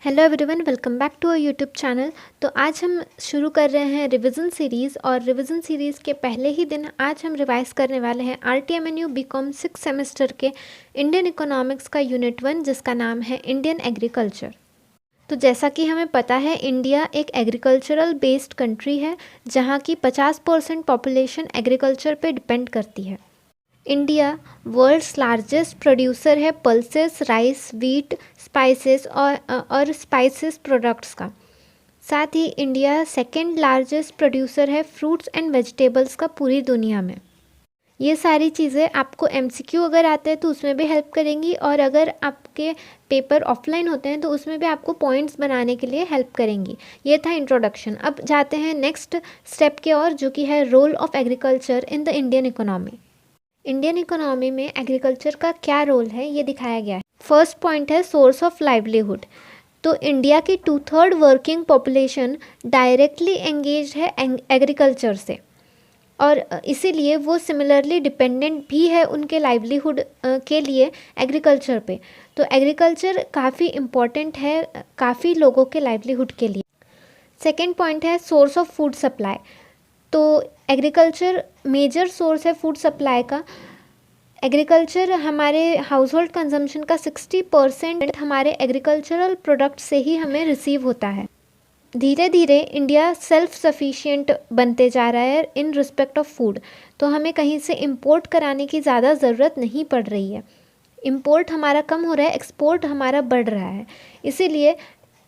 Hello everyone, welcome back to our YouTube channel. तो आज हम शुरू कर रहे हैं रिवीजन सीरीज़, और रिवीजन सीरीज़ के पहले ही दिन आज हम रिवाइज करने वाले हैं RTMNU BCom 6 सेमेस्टर के इंडियन इकोनॉमिक्स का यूनिट 1, जिसका नाम है इंडियन एग्रीकल्चर। तो जैसा कि हमें पता है, इंडिया एक एग्रीकल्चरल बेस्ड कंट्री है जहाँ की 50% पॉपुलेशन एग्रीकल्चर पे डिपेंड करती है। इंडिया वर्ल्ड्स लार्जेस्ट प्रोड्यूसर है पल्सेस, राइस, वीट, स्पाइसेस और स्पाइसेस प्रोडक्ट्स का। साथ ही इंडिया सेकंड लार्जेस्ट प्रोड्यूसर है फ्रूट्स एंड वेजिटेबल्स का पूरी दुनिया में। ये सारी चीज़ें आपको MCQ अगर आते हैं तो उसमें भी हेल्प करेंगी, और अगर आपके पेपर ऑफलाइन होते हैं तो उसमें भी आपको पॉइंट्स बनाने के लिए हेल्प करेंगी। ये था इंट्रोडक्शन। अब जाते हैं नेक्स्ट स्टेप के और, जो कि है role of agriculture in the Indian economy. Indian economy में एग्रीकल्चर का क्या रोल है ये दिखाया गया है। फर्स्ट पॉइंट है सोर्स ऑफ लाइवलीहुड। तो इंडिया की 2/3 वर्किंग पॉपुलेशन डायरेक्टली एंगेज है एग्रीकल्चर से, और इसीलिए वो सिमिलरली डिपेंडेंट भी है उनके लाइवलीहुड के लिए एग्रीकल्चर पे। तो एग्रीकल्चर काफ़ी इम्पॉर्टेंट है काफ़ी लोगों के लाइवलीहुड के लिए। सेकेंड पॉइंट है सोर्स ऑफ फूड सप्लाई। तो एग्रीकल्चर मेजर सोर्स है फूड सप्लाई का। एग्रीकल्चर हमारे हाउस होल्ड कंजम्पशन का 60% हमारे एग्रीकल्चरल प्रोडक्ट से ही हमें रिसीव होता है। धीरे धीरे इंडिया सेल्फ सफिशिएंट बनते जा रहा है इन रिस्पेक्ट ऑफ फूड। तो हमें कहीं से इंपोर्ट कराने की ज़्यादा ज़रूरत नहीं पड़ रही है। इंपोर्ट हमारा कम हो रहा है, एक्सपोर्ट हमारा बढ़ रहा है। इसीलिए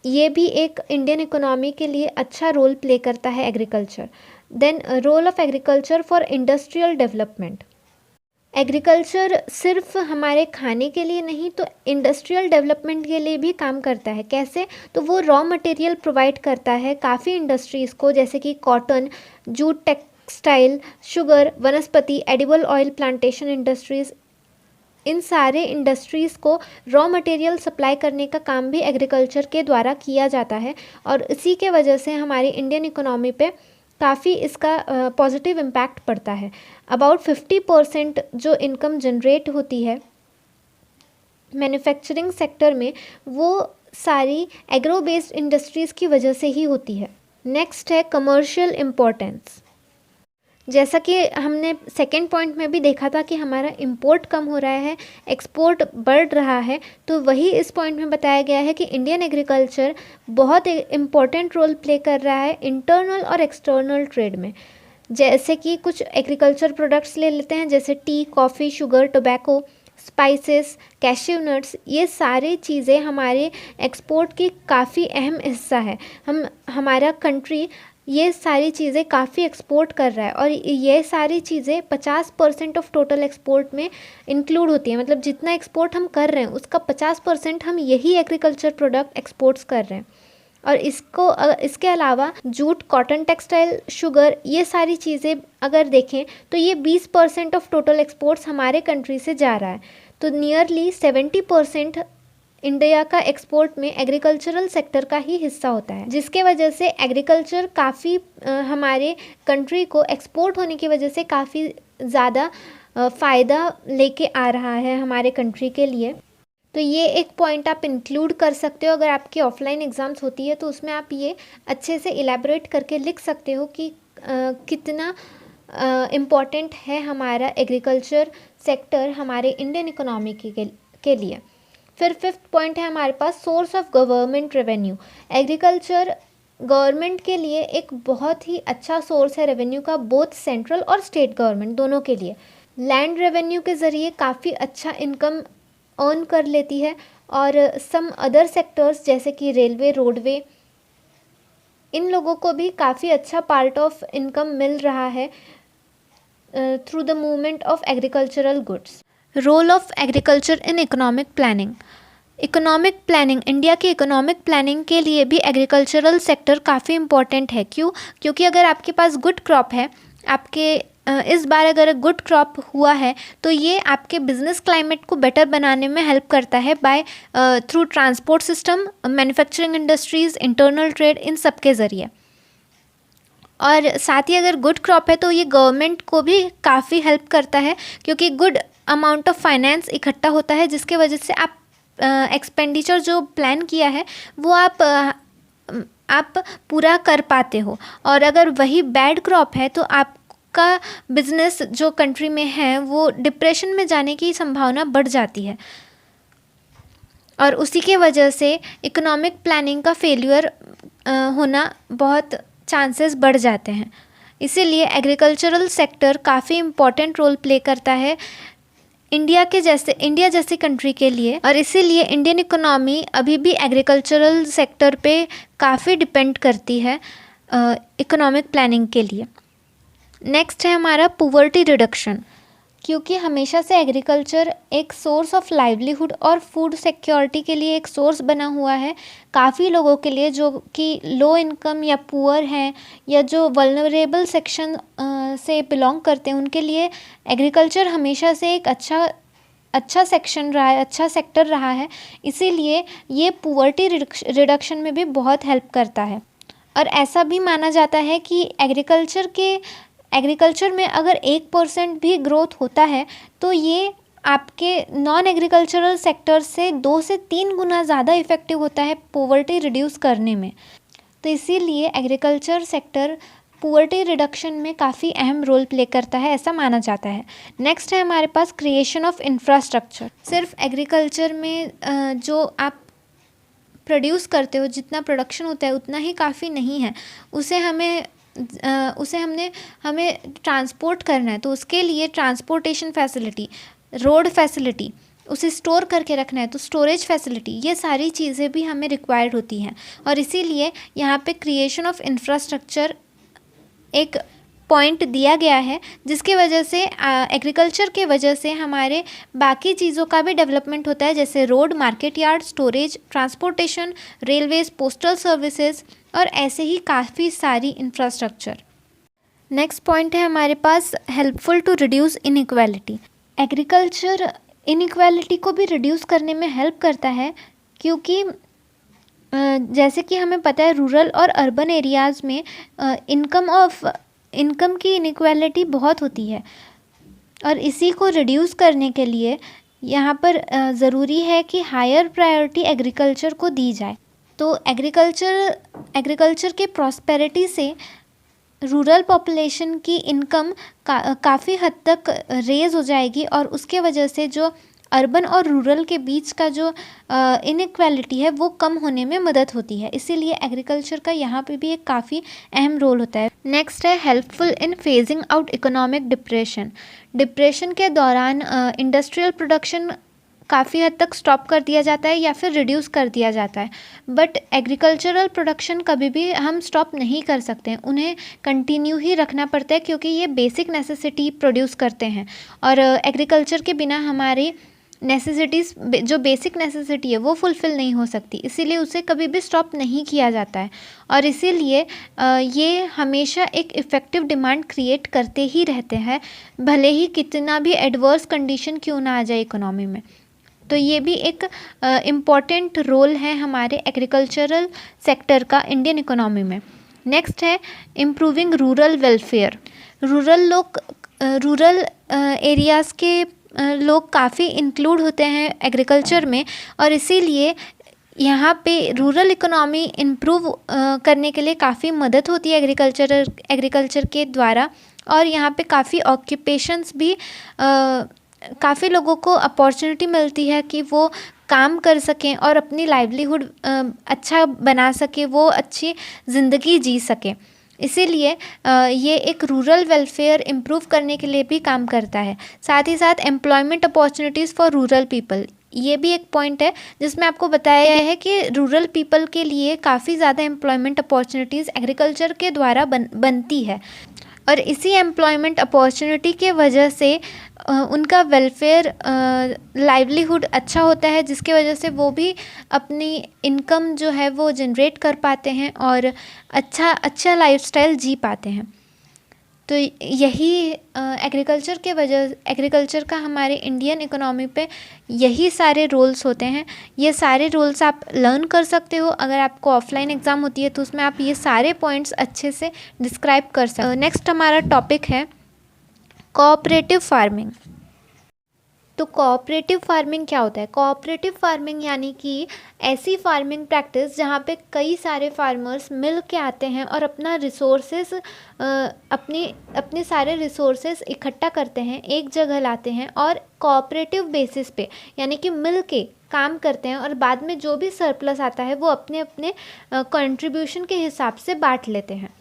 ये भी एक इंडियन इकोनॉमी के लिए अच्छा रोल प्ले करता है agriculture. Then role of agriculture for industrial development. Agriculture सिर्फ हमारे खाने के लिए नहीं तो इंडस्ट्रियल डेवलपमेंट के लिए भी काम करता है। कैसे? तो वो रॉ मटेरियल प्रोवाइड करता है काफ़ी इंडस्ट्रीज़ को, जैसे कि कॉटन, जूट, टेक्सटाइल, शुगर, वनस्पति, एडिबल ऑयल प्लांटेशन इंडस्ट्रीज़। इन सारे इंडस्ट्रीज़ को रॉ मटेरियल सप्लाई करने का काम भी एग्रीकल्चर के द्वारा किया जाता है, और इसी के वजह से हमारी इंडियन इकोनॉमी पे काफ़ी इसका पॉजिटिव इम्पैक्ट पड़ता है। अबाउट 50% जो इनकम जनरेट होती है मैन्युफैक्चरिंग सेक्टर में, वो सारी एग्रो बेस्ड इंडस्ट्रीज़ की वजह से ही होती है। नेक्स्ट है कमर्शियल इम्पोर्टेंस। जैसा कि हमने सेकेंड पॉइंट में भी देखा था कि हमारा इंपोर्ट कम हो रहा है, एक्सपोर्ट बढ़ रहा है, तो वही इस पॉइंट में बताया गया है कि इंडियन एग्रीकल्चर बहुत इम्पॉर्टेंट रोल प्ले कर रहा है इंटरनल और एक्सटर्नल ट्रेड में। जैसे कि कुछ एग्रीकल्चर प्रोडक्ट्स ले लेते हैं, जैसे T, coffee, sugar, tobacco, spices, cashew nuts. ये सारी चीज़ें हमारे एक्सपोर्ट की काफ़ी अहम हिस्सा है। हमारा कंट्री ये सारी चीज़ें काफ़ी एक्सपोर्ट कर रहा है, और ये सारी चीज़ें 50% ऑफ टोटल एक्सपोर्ट में इंक्लूड होती हैं। मतलब जितना एक्सपोर्ट हम कर रहे हैं उसका 50% हम यही एग्रीकल्चर प्रोडक्ट एक्सपोर्ट्स कर रहे हैं। और इसके अलावा जूट, कॉटन, टेक्सटाइल, शुगर, ये सारी चीज़ें अगर देखें तो ये 20% ऑफ टोटल एक्सपोर्ट्स हमारे कंट्री से जा रहा है। तो नियरली 70% इंडिया का एक्सपोर्ट में एग्रीकल्चरल सेक्टर का ही हिस्सा होता है, जिसके वजह से एग्रीकल्चर काफ़ी हमारे कंट्री को एक्सपोर्ट होने की वजह से काफ़ी ज़्यादा फ़ायदा लेके आ रहा है हमारे कंट्री के लिए। तो ये एक पॉइंट आप इंक्लूड कर सकते हो। अगर आपकी ऑफलाइन एग्ज़ाम्स होती है तो उसमें आप ये अच्छे से इलेबोरेट करके लिख सकते हो कि कितना इम्पॉर्टेंट है हमारा एग्रीकल्चर सेक्टर हमारे इंडियन इकोनॉमी के लिए। फिर फिफ्थ पॉइंट है हमारे पास source of government revenue. Agriculture government के लिए एक बहुत ही अच्छा सोर्स है रेवेन्यू का, बोथ सेंट्रल और स्टेट गवर्नमेंट दोनों के लिए। लैंड रेवेन्यू के ज़रिए काफ़ी अच्छा इनकम अर्न कर लेती है, और सम अदर सेक्टर्स जैसे कि रेलवे, रोडवे, इन लोगों को भी काफ़ी अच्छा पार्ट ऑफ इनकम मिल रहा है through the movement of agricultural goods. Role of agriculture in economic planning. Economic planning, India की इकोनॉमिक प्लानिंग के लिए भी एग्रीकल्चरल सेक्टर काफ़ी इम्पॉर्टेंट है। क्यों? क्योंकि अगर आपके पास गुड क्रॉप है, आपके इस बार अगर गुड क्रॉप हुआ है तो ये आपके बिजनेस क्लाइमेट को बेटर बनाने में हेल्प करता है by through transport system, manufacturing industries, internal trade, इन सब के ज़रिए। और साथ ही अगर गुड क्रॉप है तो ये गवर्नमेंट को भी काफ़ी हेल्प करता है, क्योंकि गुड अमाउंट ऑफ फाइनेंस इकट्ठा होता है, जिसके वजह से आप एक्सपेंडिचर जो प्लान किया है वो आप पूरा कर पाते हो। और अगर वही बैड क्रॉप है तो आपका बिजनेस जो कंट्री में है वो डिप्रेशन में जाने की संभावना बढ़ जाती है, और उसी के वजह से इकोनॉमिक प्लानिंग का फेल्यूर होना बहुत चांसेस बढ़ जाते हैं। इसीलिए एग्रीकल्चरल सेक्टर काफ़ी इम्पॉर्टेंट रोल प्ले करता है इंडिया जैसी कंट्री के लिए, और इसीलिए इंडियन इकोनॉमी अभी भी एग्रीकल्चरल सेक्टर पे काफ़ी डिपेंड करती है इकोनॉमिक प्लानिंग के लिए। नेक्स्ट है हमारा पॉवर्टी रिडक्शन, क्योंकि हमेशा से एग्रीकल्चर एक सोर्स ऑफ लाइवलीहुड और फूड सिक्योरिटी के लिए एक सोर्स बना हुआ है काफ़ी लोगों के लिए जो कि लो इनकम या पुअर हैं या जो वल्नरेबल सेक्शन से बिलोंग करते हैं, उनके लिए एग्रीकल्चर हमेशा से एक अच्छा सेक्शन रहा है, अच्छा सेक्टर रहा है। इसीलिए ये पॉवर्टी रिडक्शन में भी बहुत हेल्प करता है। और ऐसा भी माना जाता है कि एग्रीकल्चर में अगर 1% भी ग्रोथ होता है तो ये आपके नॉन एग्रीकल्चरल सेक्टर से 2 से 3 गुना ज़्यादा इफ़ेक्टिव होता है पॉवर्टी रिड्यूस करने में। तो इसीलिए एग्रीकल्चर सेक्टर पॉवर्टी रिडक्शन में काफ़ी अहम रोल प्ले करता है, ऐसा माना जाता है। नेक्स्ट है हमारे पास क्रिएशन ऑफ इंफ्रास्ट्रक्चर। सिर्फ एग्रीकल्चर में जो आप प्रोड्यूस करते हो, जितना प्रोडक्शन होता है उतना ही काफ़ी नहीं है, हमें ट्रांसपोर्ट करना है, तो उसके लिए ट्रांसपोर्टेशन फैसिलिटी, रोड फैसिलिटी, उसे स्टोर करके रखना है तो स्टोरेज फैसिलिटी, ये सारी चीज़ें भी हमें रिक्वायर्ड होती हैं। और इसीलिए यहाँ पे क्रिएशन ऑफ इंफ्रास्ट्रक्चर एक पॉइंट दिया गया है, जिसकी वजह से एग्रीकल्चर के वजह से हमारे बाकी चीज़ों का भी डेवलपमेंट होता है, जैसे road, market yard, storage, transportation, railways, postal services और ऐसे ही काफ़ी सारी इंफ्रास्ट्रक्चर। नेक्स्ट पॉइंट है हमारे पास helpful to reduce inequality. Agriculture inequality को भी रिड्यूस करने में हेल्प करता है, क्योंकि जैसे कि हमें पता है रूरल और अर्बन एरियाज़ में इनकम की इनइक्वालिटी बहुत होती है, और इसी को रिड्यूस करने के लिए यहाँ पर ज़रूरी है कि हायर प्रायोरिटी एग्रीकल्चर को दी जाए। तो एग्रीकल्चर के प्रॉस्पेरिटी से रूरल पॉपुलेशन की इनकम काफ़ी हद तक रेज़ हो जाएगी, और उसके वजह से जो अर्बन और रूरल के बीच का जो इनइक्वालिटी है वो कम होने में मदद होती है। इसीलिए एग्रीकल्चर का यहाँ पे भी एक काफ़ी अहम रोल होता है। नेक्स्ट है helpful in phasing out economic depression के दौरान इंडस्ट्रियल प्रोडक्शन काफ़ी हद तक स्टॉप कर दिया जाता है या फिर रिड्यूस कर दिया जाता है, बट एग्रीकल्चरल प्रोडक्शन कभी भी हम स्टॉप नहीं कर सकते हैं, उन्हें कंटिन्यू ही रखना पड़ता है, क्योंकि ये बेसिक नेसेसिटी प्रोड्यूस करते हैं, और एग्रीकल्चर के बिना हमारी नेसेसिटीज़, जो बेसिक नेसेसिटी है वो फुलफ़िल नहीं हो सकती, इसीलिए उसे कभी भी स्टॉप नहीं किया जाता है। और इसीलिए ये हमेशा एक इफ़ेक्टिव डिमांड क्रिएट करते ही रहते हैं, भले ही कितना भी एडवर्स कंडीशन क्यों ना आ जाए इकोनॉमी में। तो ये भी एक इम्पॉर्टेंट रोल है हमारे एग्रीकल्चरल सेक्टर का इंडियन इकोनॉमी में। नेक्स्ट है improving rural welfare. Rural areas के लोग काफ़ी इंक्लूड होते हैं एग्रीकल्चर में, और इसीलिए यहाँ पे रूरल इकोनॉमी इम्प्रूव करने के लिए काफ़ी मदद होती है एग्रीकल्चर के द्वारा, और यहाँ पे काफ़ी ऑक्यूपेशंस भी काफ़ी लोगों को अपॉर्चुनिटी मिलती है कि वो काम कर सकें और अपनी लाइवलीहुड अच्छा बना सकें, वो अच्छी ज़िंदगी जी सकें। इसीलिए ये एक रूरल वेलफेयर इम्प्रूव करने के लिए भी काम करता है। साथ ही साथ employment opportunities for rural people, ये भी एक पॉइंट है जिसमें आपको बताया गया है कि रूरल पीपल के लिए काफ़ी ज़्यादा एम्प्लॉयमेंट अपॉर्चुनिटीज़ एग्रीकल्चर के द्वारा बनती है, और इसी एम्प्लॉयमेंट अपॉर्चुनिटी के वजह से उनका वेलफेयर लाइवलीहुड अच्छा होता है, जिसके वजह से वो भी अपनी इनकम जो है वो जनरेट कर पाते हैं और अच्छा लाइफस्टाइल जी पाते हैं। तो यही एग्रीकल्चर का हमारे इंडियन इकोनॉमी पे यही सारे रोल्स होते हैं। ये सारे रोल्स आप लर्न कर सकते हो, अगर आपको ऑफलाइन एग्ज़ाम होती है तो उसमें आप ये सारे पॉइंट्स अच्छे से डिस्क्राइब कर सकते हो। नेक्स्ट हमारा टॉपिक है कोऑपरेटिव फार्मिंग। तो कोऑपरेटिव फार्मिंग क्या होता है? कोऑपरेटिव फार्मिंग यानी कि ऐसी फार्मिंग प्रैक्टिस जहाँ पे कई सारे फार्मर्स मिल के आते हैं और अपना रिसोर्सेस अपने अपने सारे रिसोर्सेस इकट्ठा करते हैं, एक जगह लाते हैं और कोऑपरेटिव बेसिस पे यानी कि मिल के काम करते हैं और बाद में जो भी सरप्लस आता है वो अपने अपने कंट्रीब्यूशन के हिसाब से बांट लेते हैं।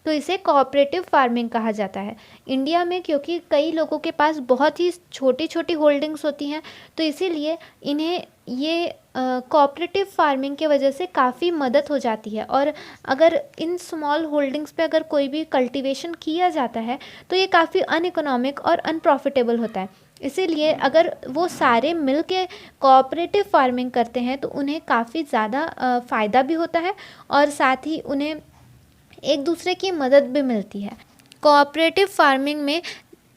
तो इसे कोऑपरेटिव फार्मिंग कहा जाता है। इंडिया में क्योंकि कई लोगों के पास बहुत ही छोटी छोटी होल्डिंग्स होती हैं, तो इसीलिए इन्हें ये कोऑपरेटिव फार्मिंग के वजह से काफ़ी मदद हो जाती है। और अगर इन स्मॉल होल्डिंग्स पे अगर कोई भी कल्टीवेशन किया जाता है तो ये काफ़ी अनइकोनॉमिक और अनप्रॉफिटेबल होता है। इसीलिए अगर वो सारे मिल के कोऑपरेटिव फार्मिंग करते हैं तो उन्हें काफ़ी ज़्यादा फ़ायदा भी होता है और साथ ही उन्हें एक दूसरे की मदद भी मिलती है। कोऑपरेटिव फार्मिंग में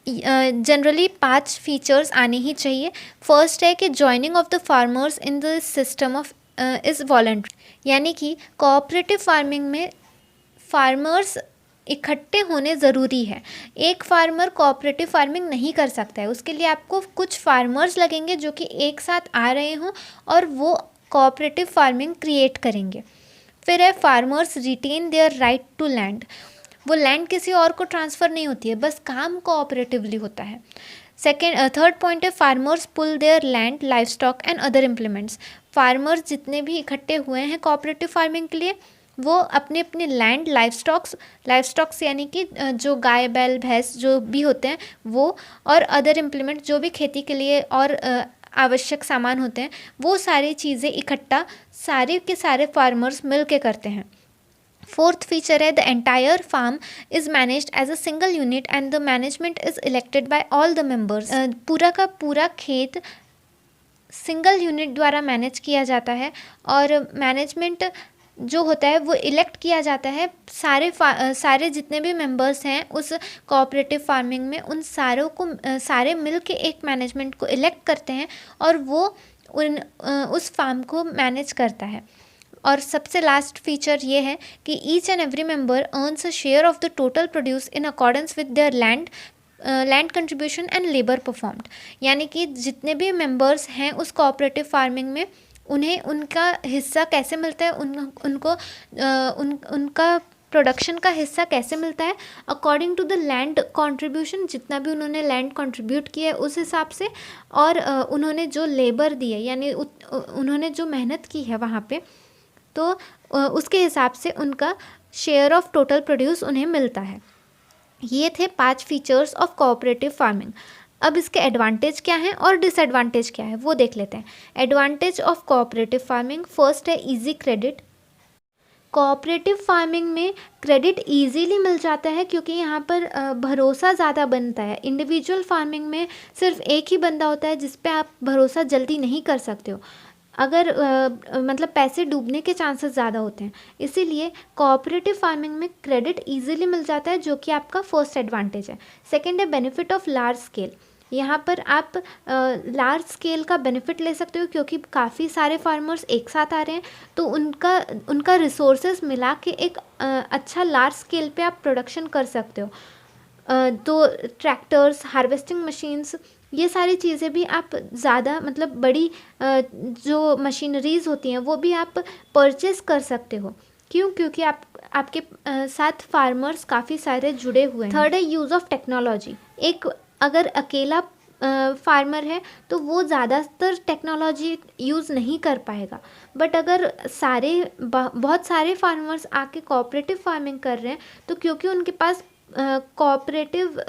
जनरली 5 फीचर्स आने ही चाहिए। फर्स्ट है कि joining of the farmers in the system of is voluntary, यानी कि कोऑपरेटिव फार्मिंग में फार्मर्स इकट्ठे होने ज़रूरी है। एक फार्मर कोऑपरेटिव फार्मिंग नहीं कर सकता है, उसके लिए आपको कुछ फार्मर्स लगेंगे जो कि एक साथ आ रहे हों और वो कोऑपरेटिव फार्मिंग क्रिएट करेंगे। फिर है farmers retain their right to land, वो लैंड किसी और को ट्रांसफ़र नहीं होती है, बस काम कोऑपरेटिवली होता है। थर्ड पॉइंट है farmers pool their land, life stock and other implements, farmers जितने भी इकट्ठे हुए हैं कोऑपरेटिव फार्मिंग के लिए वो अपने अपने लैंड, लाइफ स्टॉक्स यानी कि जो गाय बैल भैंस जो भी होते हैं वो, और अदर इम्प्लीमेंट जो भी खेती के लिए और आवश्यक सामान होते हैं, वो सारी चीज़ें इकट्ठा सारे के सारे फार्मर्स मिल के करते हैं। फोर्थ फीचर है the entire farm is managed as a single unit and the management is elected by all the members, पूरा का पूरा खेत सिंगल यूनिट द्वारा मैनेज किया जाता है और मैनेजमेंट जो होता है वो इलेक्ट किया जाता है। सारे जितने भी मेंबर्स हैं उस कोऑपरेटिव फार्मिंग में, उन सारों को सारे मिल के एक मैनेजमेंट को इलेक्ट करते हैं और वो उस फार्म को मैनेज करता है। और सबसे लास्ट फीचर ये है कि each and every member earns a share of the total produce in accordance with their land contribution and labour performed, यानी कि जितने भी मेंबर्स हैं उस कोऑपरेटिव फार्मिंग में उन्हें उनका हिस्सा कैसे मिलता है, उनका प्रोडक्शन का हिस्सा कैसे मिलता है according to the land contribution, जितना भी उन्होंने लैंड कंट्रीब्यूट किया है उस हिसाब से, और उन्होंने जो लेबर दी है यानी उन्होंने जो मेहनत की है वहाँ पे, तो उसके हिसाब से उनका शेयर ऑफ टोटल प्रोड्यूस उन्हें मिलता है। ये थे 5 फीचर्स ऑफ कोऑपरेटिव फार्मिंग। अब इसके एडवांटेज क्या हैं और डिसएडवांटेज क्या है वो देख लेते हैं। Advantage of cooperative farming, first है इजी क्रेडिट। कोऑपरेटिव फार्मिंग में क्रेडिट इजीली मिल जाता है क्योंकि यहाँ पर भरोसा ज़्यादा बनता है। इंडिविजुअल फार्मिंग में सिर्फ एक ही बंदा होता है जिस पे आप भरोसा जल्दी नहीं कर सकते हो, अगर मतलब पैसे डूबने के चांसेस ज़्यादा होते हैं। इसीलिए कोऑपरेटिव फार्मिंग में क्रेडिट इजीली मिल जाता है जो कि आपका फर्स्ट एडवांटेज है। सेकंड है बेनिफिट ऑफ लार्ज स्केल, यहाँ पर आप लार्ज स्केल का बेनिफिट ले सकते हो क्योंकि काफ़ी सारे फार्मर्स एक साथ आ रहे हैं, तो उनका रिसोर्सेज मिला के एक अच्छा लार्ज स्केल पे आप प्रोडक्शन कर सकते हो। तो ट्रैक्टर्स, हार्वेस्टिंग मशीन्स, ये सारी चीज़ें भी आप ज़्यादा मतलब बड़ी जो मशीनरीज़ होती हैं वो भी आप परचेज़ कर सकते हो। क्यों? क्योंकि आपके साथ फार्मर्स काफ़ी सारे जुड़े हुए हैं। थर्ड है यूज़ ऑफ टेक्नोलॉजी। एक अगर अकेला फार्मर है तो वो ज़्यादातर टेक्नोलॉजी यूज़ नहीं कर पाएगा, बट अगर बहुत सारे फार्मर्स आके कोऑपरेटिव फार्मिंग कर रहे हैं तो क्योंकि उनके पास कोऑपरेटिव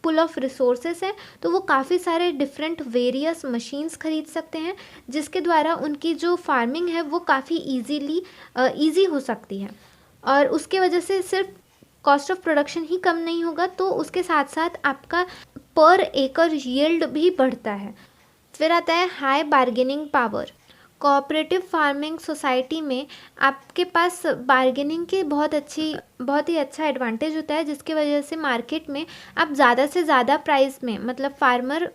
पुल ऑफ रिसोर्सेस है तो वो काफ़ी सारे डिफरेंट वेरियस मशीन्स खरीद सकते हैं जिसके द्वारा उनकी जो फार्मिंग है वो काफ़ी ईजी हो सकती है। और उसके वजह से सिर्फ कॉस्ट ऑफ प्रोडक्शन ही कम नहीं होगा, तो उसके साथ साथ आपका पर एकड़ यील्ड भी बढ़ता है। फिर आता है high bargaining power. Cooperative farming society में आपके पास बार्गेनिंग की बहुत ही अच्छा एडवांटेज होता है, जिसकी वजह से मार्केट में आप ज़्यादा से ज़्यादा प्राइस में, मतलब फार्मर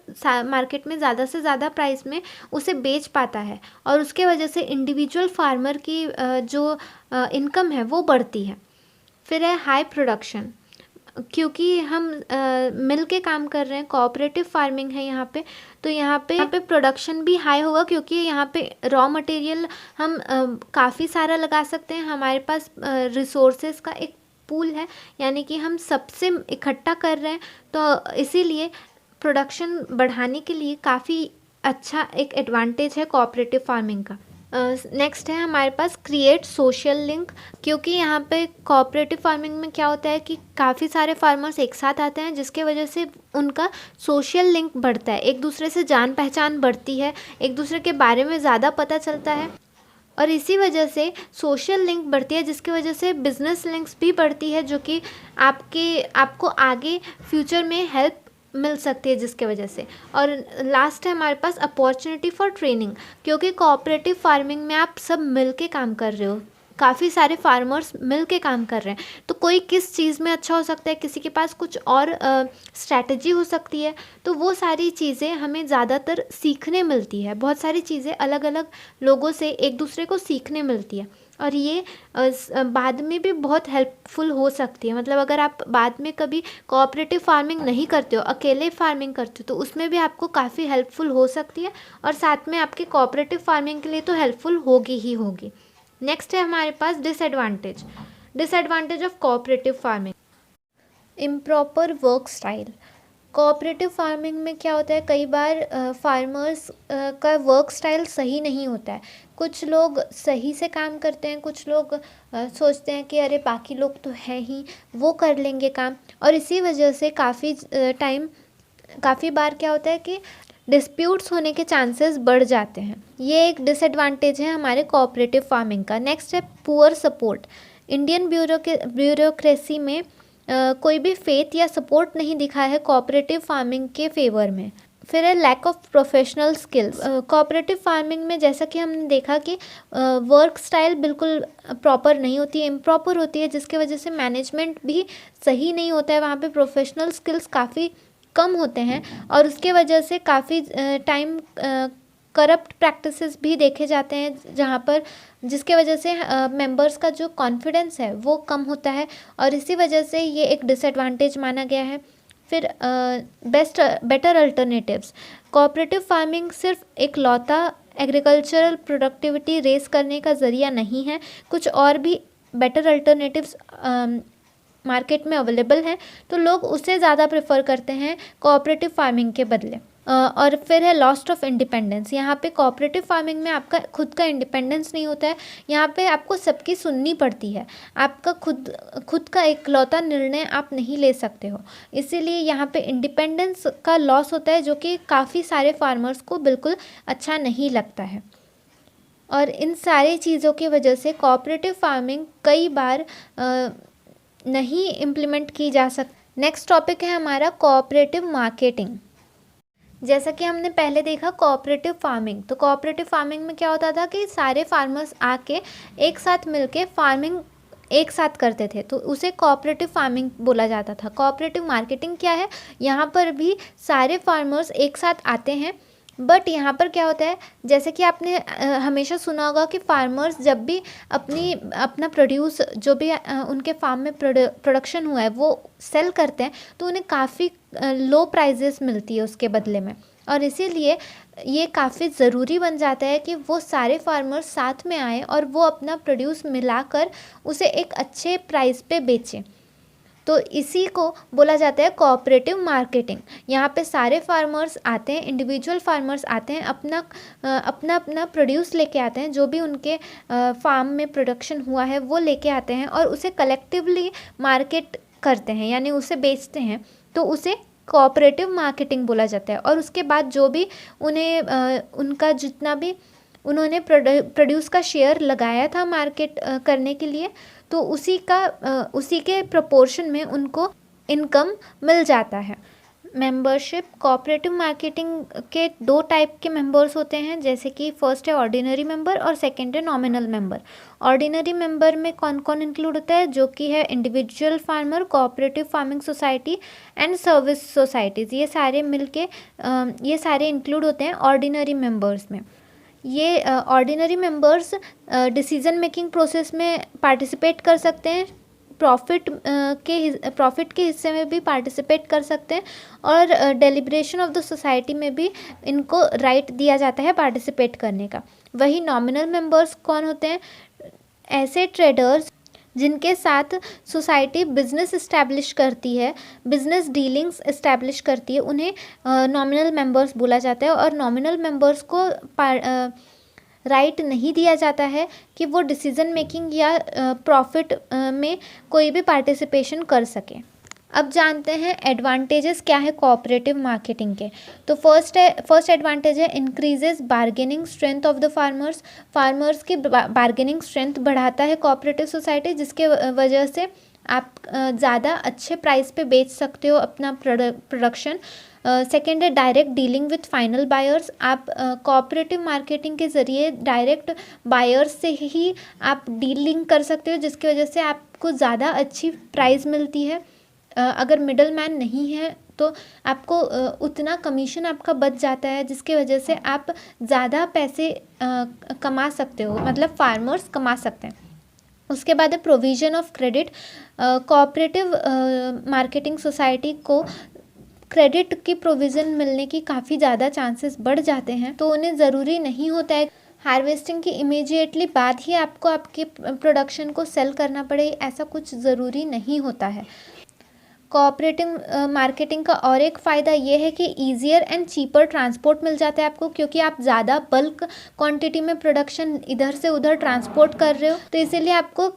मार्केट में ज़्यादा से ज़्यादा प्राइस में उसे बेच पाता है और उसके वजह से इंडिविजुअल फार्मर की जो इनकम है वो बढ़ती है। फिर है हाई प्रोडक्शन। क्योंकि हम मिल के काम कर रहे हैं, कोऑपरेटिव फार्मिंग है यहाँ पे, तो यहाँ पे प्रोडक्शन भी हाई होगा क्योंकि यहाँ पे रॉ मटेरियल हम काफ़ी सारा लगा सकते हैं। हमारे पास रिसोर्सेज का एक पूल है, यानी कि हम सबसे इकट्ठा कर रहे हैं, तो इसीलिए प्रोडक्शन बढ़ाने के लिए काफ़ी अच्छा एक एडवांटेज है कोऑपरेटिव फार्मिंग का। नेक्स्ट है हमारे पास क्रिएट सोशल लिंक, क्योंकि यहाँ पे कोऑपरेटिव फार्मिंग में क्या होता है कि काफ़ी सारे फार्मर्स एक साथ आते हैं, जिसके वजह से उनका सोशल लिंक बढ़ता है, एक दूसरे से जान पहचान बढ़ती है, एक दूसरे के बारे में ज़्यादा पता चलता है, और इसी वजह से सोशल लिंक बढ़ती है, जिसकी वजह से बिजनेस लिंक्स भी बढ़ती है, जो कि आपको आगे फ्यूचर में हेल्प मिल सकती है जिसके वजह से। और लास्ट है हमारे पास अपॉर्चुनिटी फॉर ट्रेनिंग, क्योंकि कोऑपरेटिव फार्मिंग में आप सब मिल के काम कर रहे हो, काफ़ी सारे फार्मर्स मिल के काम कर रहे हैं, तो कोई किस चीज़ में अच्छा हो सकता है, किसी के पास कुछ और स्ट्रैटेजी हो सकती है, तो वो सारी चीज़ें हमें ज़्यादातर सीखने मिलती है। बहुत सारी चीज़ें अलग अलग लोगों से एक दूसरे को सीखने मिलती है, और ये बाद में भी बहुत हेल्पफुल हो सकती है। मतलब अगर आप बाद में कभी कोऑपरेटिव फार्मिंग नहीं करते हो, अकेले फार्मिंग करते हो, तो उसमें भी आपको काफ़ी हेल्पफुल हो सकती है, और साथ में आपकी कोऑपरेटिव फार्मिंग के लिए तो हेल्पफुल होगी ही होगी। नेक्स्ट है हमारे पास disadvantage of cooperative farming. Improper work style. Cooperative farming में क्या होता है, कई बार फार्मर्स का वर्क स्टाइल सही नहीं होता है। कुछ लोग सही से काम करते हैं, कुछ लोग सोचते हैं कि अरे बाकी लोग तो हैं ही, वो कर लेंगे काम, और इसी वजह से काफ़ी बार क्या होता है कि डिस्प्यूट्स होने के चांसेस बढ़ जाते हैं। ये एक डिसएडवांटेज है हमारे कोऑपरेटिव फार्मिंग का। नेक्स्ट है पुअर सपोर्ट। इंडियन ब्यूरोक्रेसी में कोई भी फेथ या सपोर्ट नहीं दिखा है कोऑपरेटिव फार्मिंग के फेवर में। फिर है lack of professional skills. Cooperative farming में जैसा कि हमने देखा कि वर्क स्टाइल बिल्कुल प्रॉपर नहीं होती है, इम्प्रॉपर होती है, जिसकी वजह से मैनेजमेंट भी सही नहीं होता है, वहाँ पे प्रोफेशनल स्किल्स काफ़ी कम होते हैं, और उसके वजह से काफ़ी टाइम करप्ट प्रैक्टिसेस भी देखे जाते हैं, जहाँ पर जिसके वजह से मेंबर्स का जो कॉन्फिडेंस है वो कम होता है, और इसी वजह से ये एक डिसएडवांटेज माना गया है। फिर बेटर अल्टरनेटिव्स। कोऑपरेटिव फार्मिंग सिर्फ एक लौता एग्रीकल्चरल प्रोडक्टिविटी रेस करने का ज़रिया नहीं है, कुछ और भी बेटर अल्टरनेटिव्स मार्केट में अवेलेबल हैं, तो लोग उसे ज़्यादा प्रेफर करते हैं कोऑपरेटिव फार्मिंग के बदले। और फिर है लॉस्ट ऑफ इंडिपेंडेंस। यहाँ पे कोऑपरेटिव फार्मिंग में आपका खुद का इंडिपेंडेंस नहीं होता है, यहाँ पे आपको सबकी सुननी पड़ती है, आपका खुद का इकलौता निर्णय आप नहीं ले सकते हो, इसीलिए यहाँ पे इंडिपेंडेंस का लॉस होता है, जो कि काफ़ी सारे फार्मर्स को बिल्कुल अच्छा नहीं लगता है। और इन सारी चीज़ों की वजह से कोऑपरेटिव फार्मिंग कई बार नहीं इम्प्लीमेंट की जा सकती। नेक्स्ट टॉपिक है हमारा कोऑपरेटिव मार्केटिंग। जैसा कि हमने पहले देखा कोऑपरेटिव फार्मिंग, तो कोऑपरेटिव फार्मिंग में क्या होता था कि सारे फार्मर्स आके एक साथ मिलके फार्मिंग एक साथ करते थे, तो उसे कोऑपरेटिव फार्मिंग बोला जाता था। कोऑपरेटिव मार्केटिंग क्या है, यहाँ पर भी सारे फार्मर्स एक साथ आते हैं, बट यहाँ पर क्या होता है, जैसे कि आपने हमेशा सुना होगा कि फार्मर्स जब भी अपना प्रोड्यूस जो भी उनके फार्म में प्रोडक्शन हुआ है वो सेल करते हैं, तो उन्हें काफ़ी लो प्राइजेस मिलती है उसके बदले में, और इसीलिए ये काफ़ी ज़रूरी बन जाता है कि वो सारे फार्मर्स साथ में आए और वो अपना प्रोड्यूस मिलाकर उसे एक अच्छे प्राइस पे बेचें। तो इसी को बोला जाता है कोऑपरेटिव मार्केटिंग। यहाँ पे सारे फार्मर्स आते हैं, इंडिविजुअल फार्मर्स आते हैं, अपना प्रोड्यूस लेके आते हैं, जो भी उनके फार्म में प्रोडक्शन हुआ है वो लेके आते हैं, और उसे कलेक्टिवली मार्केट करते हैं, यानी उसे बेचते हैं, तो उसे कोऑपरेटिव मार्केटिंग बोला जाता है। और उसके बाद जो भी उनका जितना भी उन्होंने प्रोड्यूस का शेयर लगाया था मार्केट करने के लिए, तो उसी के प्रोपोर्शन में उनको इनकम मिल जाता है। मेंबरशिप। कोऑपरेटिव मार्केटिंग के 2 टाइप के मेंबर्स होते हैं, जैसे कि फर्स्ट है ऑर्डिनरी मेंबर और सेकंड है नॉमिनल मेंबर। ऑर्डिनरी मेंबर में कौन कौन इंक्लूड होता है, जो कि है individual farmer, cooperative farming society and service societies, ये सारे इंक्लूड होते हैं ऑर्डिनरी मेंबर्स में। ये ordinary members decision making process में पार्टिसिपेट कर सकते हैं, प्रॉफिट के हिस्से में भी पार्टिसिपेट कर सकते हैं, और डेलिब्रेशन ऑफ द सोसाइटी में भी इनको राइट दिया जाता है पार्टिसिपेट करने का। वही नॉमिनल मेंबर्स कौन होते हैं? ऐसे ट्रेडर्स जिनके साथ सोसाइटी बिजनेस इस्टेब्लिश करती है, बिजनेस डीलिंग्स इस्टेब्लिश करती है, उन्हें नॉमिनल मेंबर्स बोला जाता है। और नॉमिनल मेंबर्स को राइट नहीं दिया जाता है कि वो डिसीजन मेकिंग या प्रॉफिट में कोई भी पार्टिसिपेशन कर सके। अब जानते हैं एडवांटेजेस क्या है कोऑपरेटिव मार्केटिंग के। तो फर्स्ट एडवांटेज है increases bargaining strength of the farmers की बार्गेनिंग स्ट्रेंथ बढ़ाता है कोऑपरेटिव सोसाइटी, जिसके वजह से आप ज़्यादा अच्छे प्राइस पे बेच सकते हो अपना प्रोडक्शन। सेकेंड है direct dealing with final buyers. आप कोऑपरेटिव मार्केटिंग के ज़रिए डायरेक्ट बायर्स से ही आप डीलिंग कर सकते हो, जिसकी वजह से आपको ज़्यादा अच्छी प्राइस मिलती है। अगर मिडल मैन नहीं है तो आपको उतना कमीशन आपका बच जाता है, जिसकी वजह से आप ज़्यादा पैसे कमा सकते हो, मतलब फार्मर्स कमा सकते हैं। उसके बाद है provision of credit. Cooperative marketing society को क्रेडिट की प्रोविज़न मिलने की काफ़ी ज़्यादा चांसेस बढ़ जाते हैं, तो उन्हें ज़रूरी नहीं होता है हार्वेस्टिंग की इमीडिएटली बाद ही आपको आपके प्रोडक्शन को सेल करना पड़े, ऐसा कुछ ज़रूरी नहीं होता है। कोऑपरेटिव मार्केटिंग का और एक फ़ायदा ये है कि ईजियर एंड चीपर ट्रांसपोर्ट मिल जाता है आपको, क्योंकि आप ज़्यादा बल्क क्वांटिटी में प्रोडक्शन इधर से उधर ट्रांसपोर्ट कर रहे हो, तो इसीलिए आपको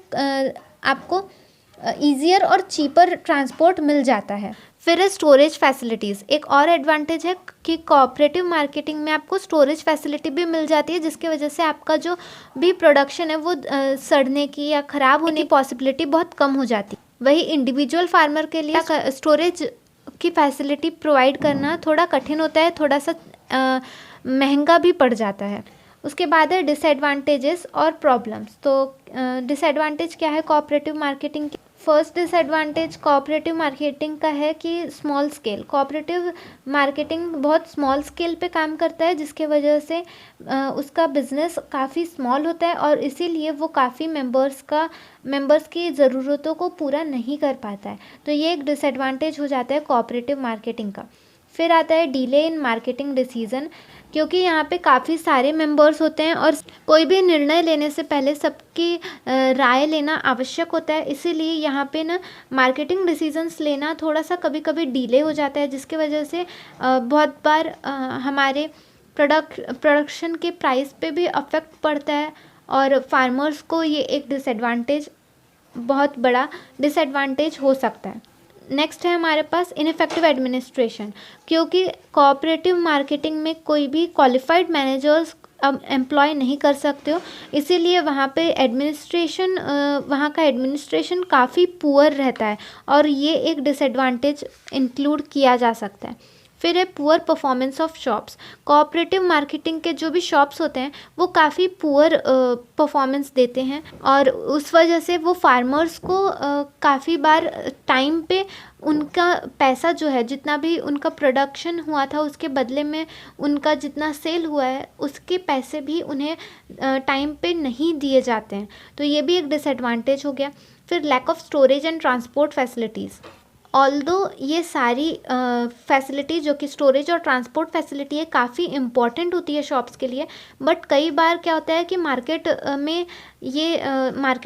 ईजियर और चीपर ट्रांसपोर्ट मिल जाता है। फिर है स्टोरेज फैसिलिटीज़। एक और एडवांटेज है कि कोऑपरेटिव मार्केटिंग में आपको स्टोरेज फैसिलिटी भी मिल जाती है, जिसकी वजह से आपका जो भी प्रोडक्शन है वो सड़ने की या ख़राब होने की पॉसिबिलिटी बहुत कम हो जाती है। वही इंडिविजुअल फार्मर के लिए स्टोरेज की फैसिलिटी प्रोवाइड करना थोड़ा कठिन होता है, थोड़ा सा महंगा भी पड़ जाता है। उसके बाद है डिसएडवांटेजेस और प्रॉब्लम्स। तो डिसएडवांटेज क्या है कोऑपरेटिव मार्केटिंग की? फर्स्ट डिसएडवांटेज कोऑपरेटिव मार्केटिंग का है कि स्मॉल स्केल। कोऑपरेटिव मार्केटिंग बहुत स्मॉल स्केल पे काम करता है, जिसके वजह से उसका बिजनेस काफ़ी स्मॉल होता है, और इसीलिए वो काफ़ी मेंबर्स की ज़रूरतों को पूरा नहीं कर पाता है। तो ये एक डिसएडवांटेज हो जाता है कोऑपरेटिव मार्केटिंग का। फिर आता है डिले इन मार्केटिंग डिसीजन, क्योंकि यहाँ पे काफ़ी सारे मेंबर्स होते हैं और कोई भी निर्णय लेने से पहले सबकी राय लेना आवश्यक होता है, इसीलिए यहाँ पे ना मार्केटिंग डिसीजंस लेना थोड़ा सा कभी कभी डिले हो जाता है, जिसकी वजह से बहुत बार हमारे प्रोडक्शन के प्राइस पे भी अफेक्ट पड़ता है, और फार्मर्स को ये एक बहुत बड़ा डिसएडवांटेज हो सकता है। नेक्स्ट है हमारे पास इनफेक्टिव एडमिनिस्ट्रेशन, क्योंकि कोऑपरेटिव मार्केटिंग में कोई भी क्वालिफाइड मैनेजर्स अब एम्प्लॉय नहीं कर सकते हो, इसीलिए वहाँ का एडमिनिस्ट्रेशन काफ़ी पुअर रहता है, और ये एक डिसएडवांटेज इंक्लूड किया जा सकता है। फिर है poor performance of shops. Cooperative marketing के जो भी शॉप्स होते हैं वो काफ़ी पुअर परफॉर्मेंस देते हैं, और उस वजह से वो फार्मर्स को काफ़ी बार टाइम पे उनका पैसा जो है, जितना भी उनका प्रोडक्शन हुआ था उसके बदले में उनका जितना सेल हुआ है उसके पैसे भी उन्हें टाइम पे नहीं दिए जाते हैं, तो ये भी एक डिसएडवांटेज हो गया। फिर lack of storage and transport facilities. Although ये सारी फैसिलिटी जो कि स्टोरेज और ट्रांसपोर्ट फैसिलिटी है काफ़ी इम्पॉर्टेंट होती है शॉप्स के लिए, बट कई बार क्या होता है कि मार्केट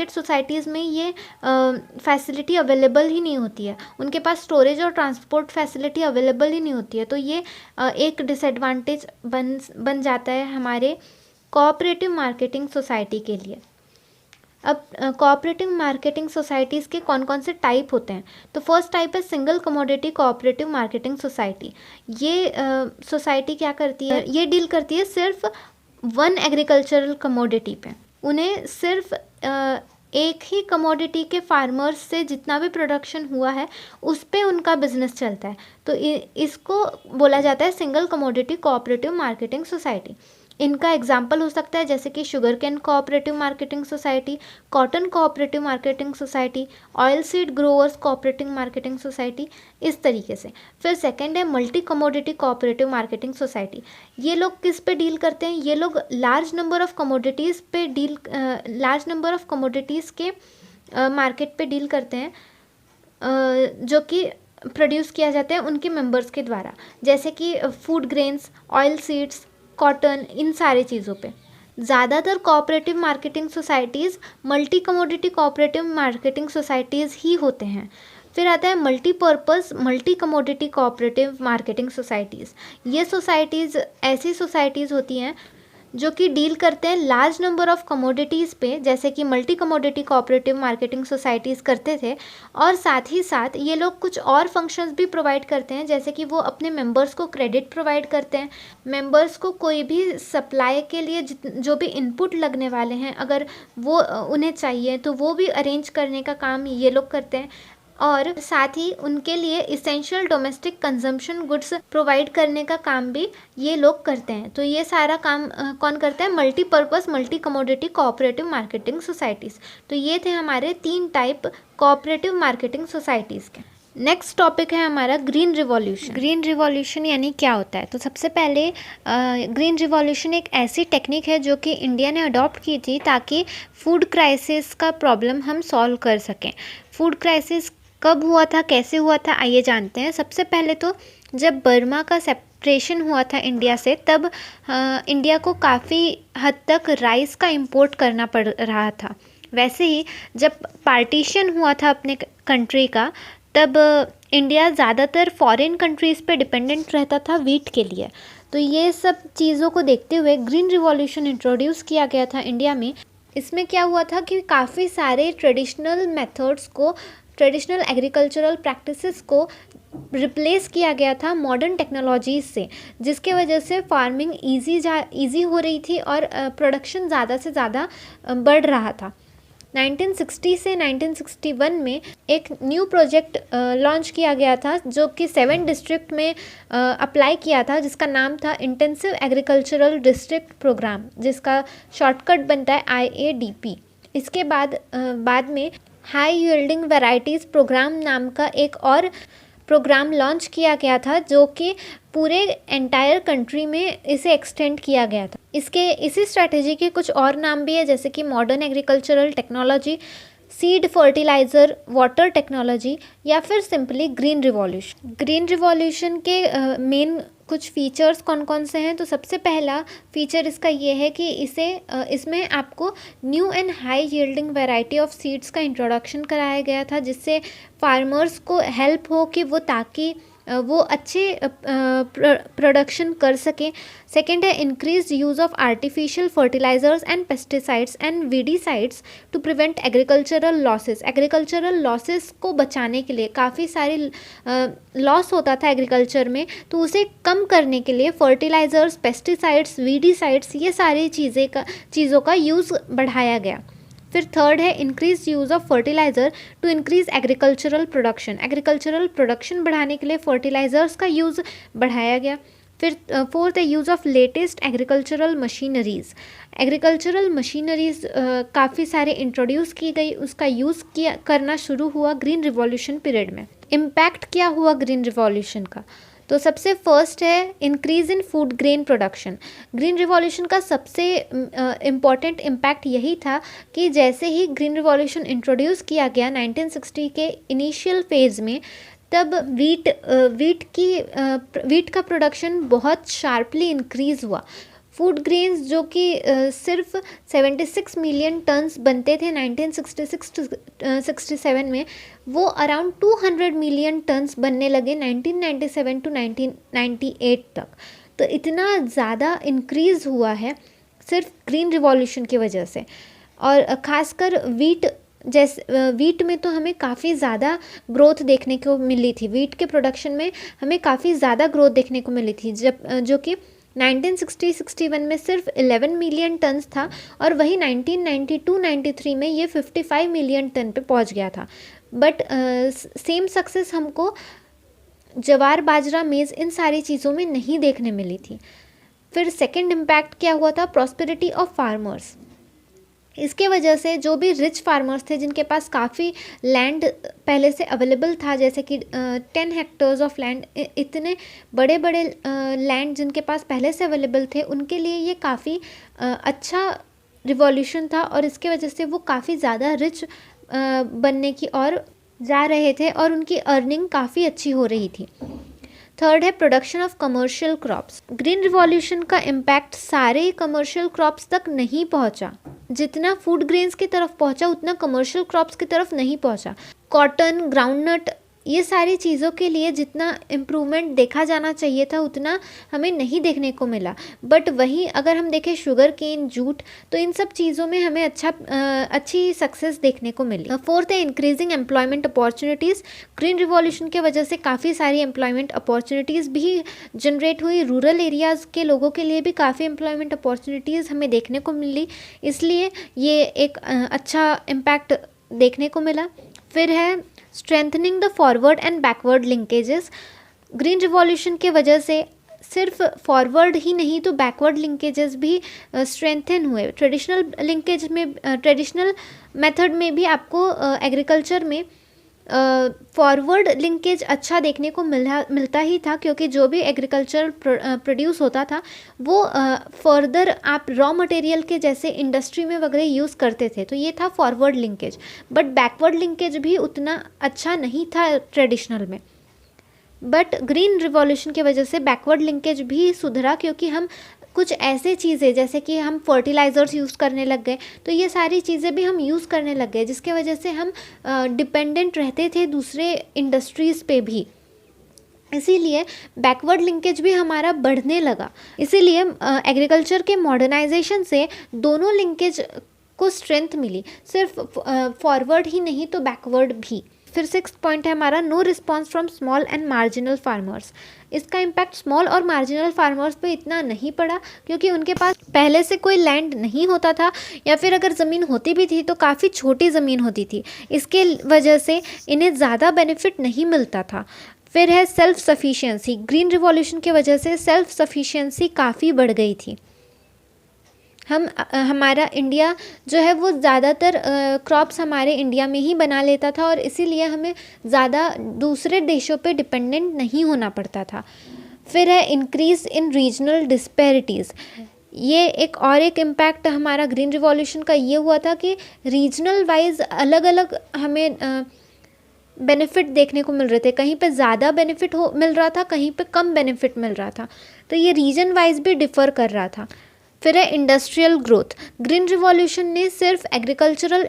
सोसाइटीज़ में ये फैसिलिटी अवेलेबल ही नहीं होती है, उनके पास स्टोरेज और ट्रांसपोर्ट फैसिलिटी अवेलेबल ही नहीं होती है, तो ये एक डिसएडवांटेज बन जाता है हमारे कोऑपरेटिव मार्केटिंग सोसाइटी के लिए। अब कोऑपरेटिव मार्केटिंग सोसाइटीज़ के कौन कौन से टाइप होते हैं? तो फर्स्ट टाइप है single commodity cooperative marketing society. ये सोसाइटी क्या करती है? ये डील करती है सिर्फ वन एग्रीकल्चरल कमोडिटी पे। उन्हें सिर्फ एक ही कमोडिटी के फार्मर्स से जितना भी प्रोडक्शन हुआ है उस पे उनका बिजनेस चलता है, तो इसको बोला जाता है single commodity cooperative marketing society. इनका एग्जाम्पल हो सकता है जैसे कि sugar cane cooperative marketing society, cotton cooperative marketing society, oil seed growers cooperative marketing society, इस तरीके से। फिर सेकंड है multi commodity cooperative marketing society. ये लोग किस पे डील करते हैं? ये लोग लार्ज नंबर ऑफ कमोडिटीज़ के मार्केट पे डील करते हैं, जो कि प्रोड्यूस किया जाता है उनके मेंबर्स के द्वारा, जैसे कि food grains, oil seeds, cotton, इन सारी चीज़ों पे। ज़्यादातर cooperative marketing societies multi commodity cooperative marketing societies ही होते हैं। फिर आता है multipurpose multi commodity cooperative marketing societies. ये सोसाइटीज़ ऐसी सोसाइटीज़ होती हैं जो कि डील करते हैं लार्ज नंबर ऑफ कमोडिटीज़ पे, जैसे कि multi commodity cooperative marketing societies करते थे। और साथ ही साथ ये लोग कुछ और फंक्शंस भी प्रोवाइड करते हैं, जैसे कि वो अपने मेंबर्स को क्रेडिट प्रोवाइड करते हैं। मेंबर्स को कोई भी सप्लाई के लिए जो भी इनपुट लगने वाले हैं, अगर वो उन्हें चाहिए तो वो भी अरेंज करने का काम ये लोग करते हैं। और साथ ही उनके लिए essential domestic consumption goods provide करने का काम भी ये लोग करते हैं। तो ये सारा काम कौन करता है? Multipurpose multi commodity cooperative marketing societies. तो ये थे हमारे 3 टाइप कोऑपरेटिव मार्केटिंग सोसाइटीज़ के। नेक्स्ट टॉपिक है हमारा ग्रीन रिवॉल्यूशन। ग्रीन रिवॉल्यूशन यानी क्या होता है? तो सबसे पहले ग्रीन रिवॉल्यूशन एक ऐसी टेक्निक है जो कि इंडिया ने अडॉप्ट की थी ताकि फूड क्राइसिस का प्रॉब्लम हम सॉल्व कर सकें। फूड क्राइसिस कब हुआ था, कैसे हुआ था, आइए जानते हैं। सबसे पहले तो जब बर्मा का सेपरेशन हुआ था इंडिया से, तब इंडिया को काफ़ी हद तक राइस का इंपोर्ट करना पड़ रहा था। वैसे ही जब पार्टीशन हुआ था अपने कंट्री का, तब इंडिया ज़्यादातर फॉरेन कंट्रीज़ पे डिपेंडेंट रहता था वीट के लिए। तो ये सब चीज़ों को देखते हुए ग्रीन रिवॉल्यूशन इंट्रोड्यूस किया गया था इंडिया में। इसमें क्या हुआ था कि काफ़ी सारे ट्रेडिशनल मेथड्स को, ट्रेडिशनल एग्रीकल्चरल प्रैक्टिसेस को रिप्लेस किया गया था मॉडर्न टेक्नोलॉजीज़ से, जिसके वजह से फार्मिंग ईजी हो रही थी और प्रोडक्शन ज़्यादा से ज़्यादा बढ़ रहा था। 1960 से 1961 में एक न्यू प्रोजेक्ट लॉन्च किया गया था जो कि 7 डिस्ट्रिक्ट में अप्लाई किया था, जिसका नाम था इंटेंसिव एग्रीकल्चरल डिस्ट्रिक्ट प्रोग्राम, जिसका शॉर्टकट बनता है IADP। इसके बाद में हाई यील्डिंग वैरायटीज़ प्रोग्राम नाम का एक और प्रोग्राम लॉन्च किया गया था, जो कि पूरे एंटायर कंट्री में इसे एक्सटेंड किया गया था। इसी स्ट्रैटेजी के कुछ और नाम भी है, जैसे कि modern agricultural technology, seed fertiliser, water technology, या फिर simply green revolution. Green revolution के मेन कुछ फीचर्स कौन कौन से हैं? तो सबसे पहला फीचर इसका ये है कि इसमें आपको new and high yielding variety of seeds का इंट्रोडक्शन कराया गया था, जिससे फार्मर्स को हेल्प हो कि ताकि वो अच्छे प्रोडक्शन कर सकें। सेकेंड है increase use of artificial fertilizers and pesticides and weedicides to prevent agricultural losses. Agricultural losses को बचाने के लिए काफ़ी सारी लॉस होता था एग्रीकल्चर में, तो उसे कम करने के लिए फर्टिलाइजर्स, पेस्टिसाइड्स, वीडीसाइड्स, ये सारी चीज़ों का यूज़ बढ़ाया गया। फिर थर्ड है increase use of fertilizer to increase agricultural production. Agricultural production बढ़ाने के लिए फर्टिलाइज़र्स का यूज़ बढ़ाया गया। फिर फोर्थ है use of latest agricultural machineries. Agricultural machineries काफ़ी सारे इंट्रोड्यूस की गई, उसका यूज़ करना शुरू हुआ ग्रीन रिवॉल्यूशन पीरियड में। इम्पैक्ट क्या हुआ ग्रीन रिवॉल्यूशन का? तो सबसे फर्स्ट है increase in food grain production. Green revolution का सबसे इम्पॉर्टेंट इम्पैक्ट यही था कि जैसे ही ग्रीन रिवॉल्यूशन इंट्रोड्यूस किया गया 1960 के इनिशियल फेज़ में, तब वीट का प्रोडक्शन बहुत शार्पली इंक्रीज़ हुआ। फूड ग्रेन्स जो कि सिर्फ 76 मिलियन टन्स बनते थे 1966-67 में, वो अराउंड 200 मिलियन टन्स बनने लगे 1997 टू 1998 तक। तो इतना ज़्यादा इंक्रीज़ हुआ है सिर्फ ग्रीन रिवॉल्यूशन की वजह से। और ख़ासकर वीट में तो हमें काफ़ी ज़्यादा ग्रोथ देखने को मिली थी। वीट के प्रोडक्शन में हमें काफ़ी ज़्यादा ग्रोथ देखने को मिली थी, जो कि 1960-61 में सिर्फ 11 मिलियन टन्स था, और वही 1992-93 में ये 55 मिलियन टन पे पहुंच गया था। बट सेम सक्सेस हमको ज्वार, बाजरा, मेज़, इन सारी चीज़ों में नहीं देखने मिली थी। फिर सेकंड इम्पैक्ट क्या हुआ था? Prosperity of farmers. इसके वजह से जो भी रिच फार्मर्स थे, जिनके पास काफ़ी लैंड पहले से अवेलेबल था, जैसे कि 10 हेक्टर्स ऑफ लैंड, इतने बड़े बड़े लैंड जिनके पास पहले से अवेलेबल थे, उनके लिए ये काफ़ी अच्छा रिवॉल्यूशन था, और इसके वजह से वो काफ़ी ज़्यादा रिच बनने की ओर जा रहे थे और उनकी अर्निंग काफ़ी अच्छी हो रही थी। थर्ड है production of commercial crops. Green revolution का इम्पैक्ट सारे कमर्शियल क्रॉप्स तक नहीं पहुंचा। जितना फूड ग्रेन्स की तरफ पहुंचा उतना कमर्शियल क्रॉप्स की तरफ नहीं पहुंचा। कॉटन, ग्राउंडनट, ये सारी चीज़ों के लिए जितना इम्प्रूवमेंट देखा जाना चाहिए था उतना हमें नहीं देखने को मिला। बट वहीं अगर हम देखें शुगर केन, जूट, तो इन सब चीज़ों में हमें अच्छी सक्सेस देखने को मिली। फोर्थ है increasing employment opportunities. Green revolution की वजह से काफ़ी सारी एम्प्लॉयमेंट अपॉर्चुनिटीज़ भी जनरेट हुई। रूरल एरियाज़ के लोगों के लिए भी काफ़ी एम्प्लॉयमेंट अपॉर्चुनिटीज़ हमें देखने को मिली, इसलिए ये एक अच्छा इम्पैक्ट देखने को मिला। फिर है strengthening the forward and backward linkages. Green revolution के वजह से सिर्फ फॉरवर्ड ही नहीं तो बैकवर्ड लिंकेजेस भी स्ट्रेंथन हुए। ट्रेडिशनल मेथड में भी आपको एग्रीकल्चर में फॉरवर्ड लिंकेज अच्छा देखने को मिलता ही था, क्योंकि जो भी एग्रीकल्चर प्रोड्यूस होता था वो फर्दर आप रॉ मटेरियल के जैसे इंडस्ट्री में वगैरह यूज़ करते थे, तो ये था forward linkage. But backward linkage भी उतना अच्छा नहीं था ट्रेडिशनल में। बट ग्रीन रिवॉल्यूशन की वजह से बैकवर्ड लिंकेज भी सुधरा, क्योंकि हम कुछ ऐसे चीज़ें जैसे कि हम फर्टिलाइज़र्स यूज़ करने लग गए, तो ये सारी चीज़ें भी हम यूज़ करने लग गए, जिसके वजह से हम डिपेंडेंट रहते थे दूसरे इंडस्ट्रीज़ पे भी। इसीलिए बैकवर्ड लिंकेज भी हमारा बढ़ने लगा। इसीलिए एग्रीकल्चर के मॉडर्नाइजेशन से दोनों लिंकेज को स्ट्रेंथ मिली, सिर्फ फॉरवर्ड ही नहीं तो बैकवर्ड भी। फिर सिक्स्थ पॉइंट है हमारा no response from small and marginal farmers. इसका इम्पैक्ट स्मॉल और मार्जिनल फार्मर्स पे इतना नहीं पड़ा, क्योंकि उनके पास पहले से कोई लैंड नहीं होता था, या फिर अगर ज़मीन होती भी थी तो काफ़ी छोटी ज़मीन होती थी। इसके वजह से इन्हें ज़्यादा बेनिफिट नहीं मिलता था। फिर है सेल्फ सफिशिएंसी। ग्रीन रिवॉल्यूशन की वजह से सेल्फ सफिशिएंसी काफ़ी बढ़ गई थी। हमारा इंडिया जो है वो ज़्यादातर क्रॉप्स हमारे इंडिया में ही बना लेता था, और इसीलिए हमें ज़्यादा दूसरे देशों पे डिपेंडेंट नहीं होना पड़ता था। फिर है इंक्रीज़ इन रीजनल डिस्पैरिटीज़। ये एक इम्पैक्ट हमारा ग्रीन रिवॉल्यूशन का ये हुआ था कि रीजनल वाइज अलग अलग हमें बेनिफिट देखने को मिल रहे थे। कहीं पे ज़्यादा बेनिफिट मिल रहा था, कहीं पे कम बेनिफिट मिल रहा था, तो ये रीजन वाइज भी डिफ़र कर रहा था। फिर है इंडस्ट्रियल ग्रोथ। ग्रीन रिवॉल्यूशन ने सिर्फ एग्रीकल्चरल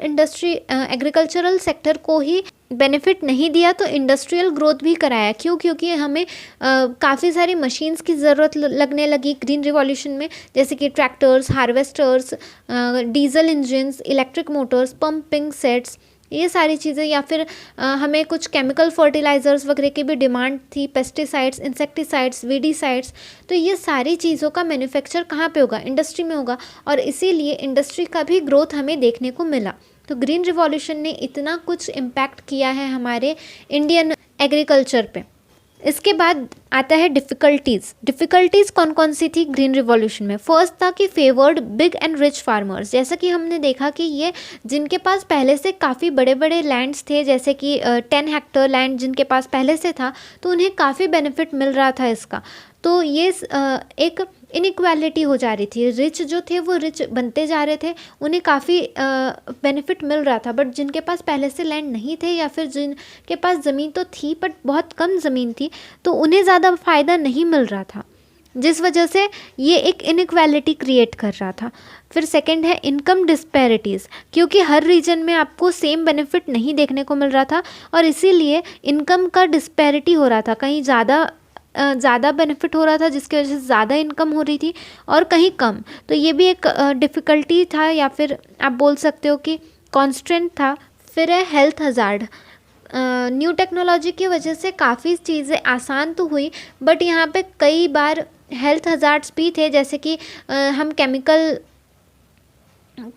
सेक्टर को ही बेनिफिट नहीं दिया, तो इंडस्ट्रियल ग्रोथ भी कराया। क्यों? क्योंकि हमें काफ़ी सारी मशीन्स की ज़रूरत लगने लगी ग्रीन रिवॉल्यूशन में, जैसे कि tractors, harvesters, diesel engines, electric Motors, pumping sets, ये सारी चीज़ें, या फिर हमें कुछ केमिकल फर्टिलाइज़र्स वगैरह की भी डिमांड थी, पेस्टिसाइड्स, इंसेक्टिसाइड्स, वीडीसाइड्स। तो ये सारी चीज़ों का मैन्युफैक्चर कहाँ पे होगा? इंडस्ट्री में होगा, और इसीलिए इंडस्ट्री का भी ग्रोथ हमें देखने को मिला। तो ग्रीन रिवॉल्यूशन ने इतना कुछ इम्पैक्ट किया है हमारे इंडियन एग्रीकल्चर पे। इसके बाद आता है डिफ़िकल्टीज़ कौन कौन सी थी ग्रीन रिवॉल्यूशन में? फर्स्ट था कि favoured big and rich farmers. जैसा कि हमने देखा कि ये जिनके पास पहले से काफ़ी बड़े बड़े लैंड्स थे, जैसे कि 10 हेक्टर लैंड जिनके पास पहले से था, तो उन्हें काफ़ी बेनिफिट मिल रहा था इसका। तो ये एक इनइक्वालिटी हो जा रही थी। रिच जो थे वो रिच बनते जा रहे थे, उन्हें काफ़ी बेनिफिट मिल रहा था। बट जिनके पास पहले से लैंड नहीं थे, या फिर जिनके पास ज़मीन तो थी बट बहुत कम ज़मीन थी, तो उन्हें ज़्यादा फ़ायदा नहीं मिल रहा था, जिस वजह से ये एक इनइक्वालिटी क्रिएट कर रहा था। फिर सेकंड है इनकम डिस्पैरिटीज़, क्योंकि हर रीजन में आपको सेम बेनिफिट नहीं देखने को मिल रहा था, और इसीलिए इनकम का डिस्पैरिटी हो रहा था। कहीं ज़्यादा बेनिफिट हो रहा था, जिसकी वजह से ज़्यादा इनकम हो रही थी, और कहीं कम। तो ये भी एक डिफ़िकल्टी था, या फिर आप बोल सकते हो कि कॉन्स्ट्रेंट था। फिर है हेल्थ हज़ार्ड। न्यू टेक्नोलॉजी की वजह से काफ़ी चीज़ें आसान तो हुई, बट यहाँ पे कई बार हेल्थ हज़ार्ड्स भी थे, जैसे कि हम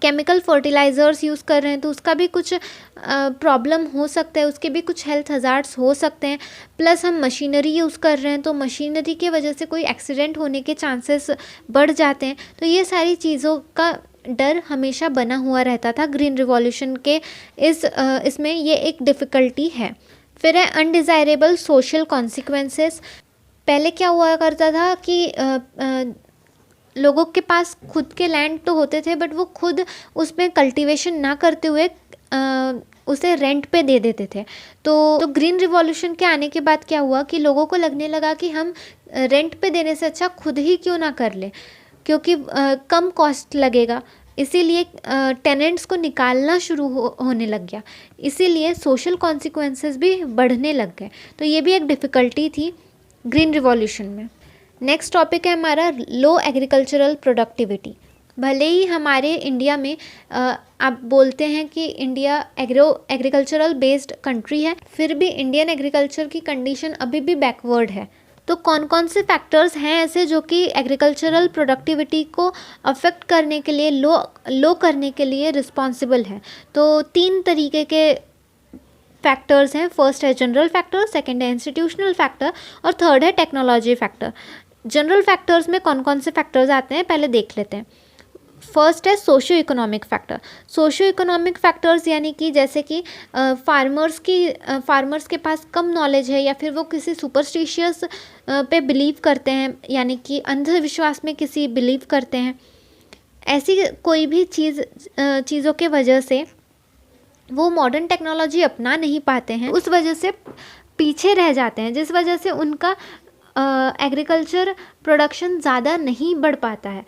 केमिकल फर्टिलाइज़र्स यूज़ कर रहे हैं, तो उसका भी कुछ प्रॉब्लम हो सकता है, उसके भी कुछ हेल्थ हज़ार्ड्स हो सकते हैं। प्लस हम मशीनरी यूज़ कर रहे हैं, तो मशीनरी की वजह से कोई एक्सीडेंट होने के चांसेस बढ़ जाते हैं। तो ये सारी चीज़ों का डर हमेशा बना हुआ रहता था ग्रीन रिवॉल्यूशन के इसमें ये एक डिफ़िकल्टी है। फिर है अनडिज़ायरेबल सोशल कॉन्सिक्वेंसेस। पहले क्या हुआ करता था कि लोगों के पास खुद के लैंड तो होते थे, बट वो खुद उसमें कल्टीवेशन ना करते हुए उसे रेंट पे दे देते थे। तो ग्रीन रिवॉल्यूशन के आने के बाद क्या हुआ कि लोगों को लगने लगा कि हम रेंट पे देने से अच्छा खुद ही क्यों ना कर लें, क्योंकि कम कॉस्ट लगेगा। इसीलिए टेनेंट्स को निकालना शुरू होने लग गया। इसीलिए सोशल कॉन्सिक्वेंसेस भी बढ़ने लग गए। तो ये भी एक डिफ़िकल्टी थी ग्रीन रिवॉल्यूशन में। नेक्स्ट टॉपिक है हमारा लो एग्रीकल्चरल प्रोडक्टिविटी। भले ही हमारे इंडिया में आप बोलते हैं कि इंडिया एग्रीकल्चरल बेस्ड कंट्री है, फिर भी इंडियन एग्रीकल्चर की कंडीशन अभी भी बैकवर्ड है। तो कौन कौन से फैक्टर्स हैं ऐसे जो कि एग्रीकल्चरल प्रोडक्टिविटी को अफेक्ट करने के लिए, लो करने के लिए रिस्पॉन्सिबल हैं? तो 3 तरीके के फैक्टर्स हैं। फर्स्ट है जनरल फैक्टर, सेकंड है इंस्टीट्यूशनल फैक्टर और थर्ड है टेक्नोलॉजी फैक्टर। जनरल फैक्टर्स में कौन कौन से फैक्टर्स आते हैं पहले देख लेते हैं। फर्स्ट है socio economic factor. Socio economic factors यानी कि जैसे कि फार्मर्स के पास कम नॉलेज है या फिर वो किसी सुपरस्टिशियस पे बिलीव करते हैं, यानी कि अंधविश्वास में किसी बिलीव करते हैं। ऐसी कोई भी चीज़ों के वजह से वो मॉडर्न टेक्नोलॉजी अपना नहीं पाते हैं, उस वजह से पीछे रह जाते हैं, जिस वजह से उनका एग्रीकल्चर प्रोडक्शन ज़्यादा नहीं बढ़ पाता है।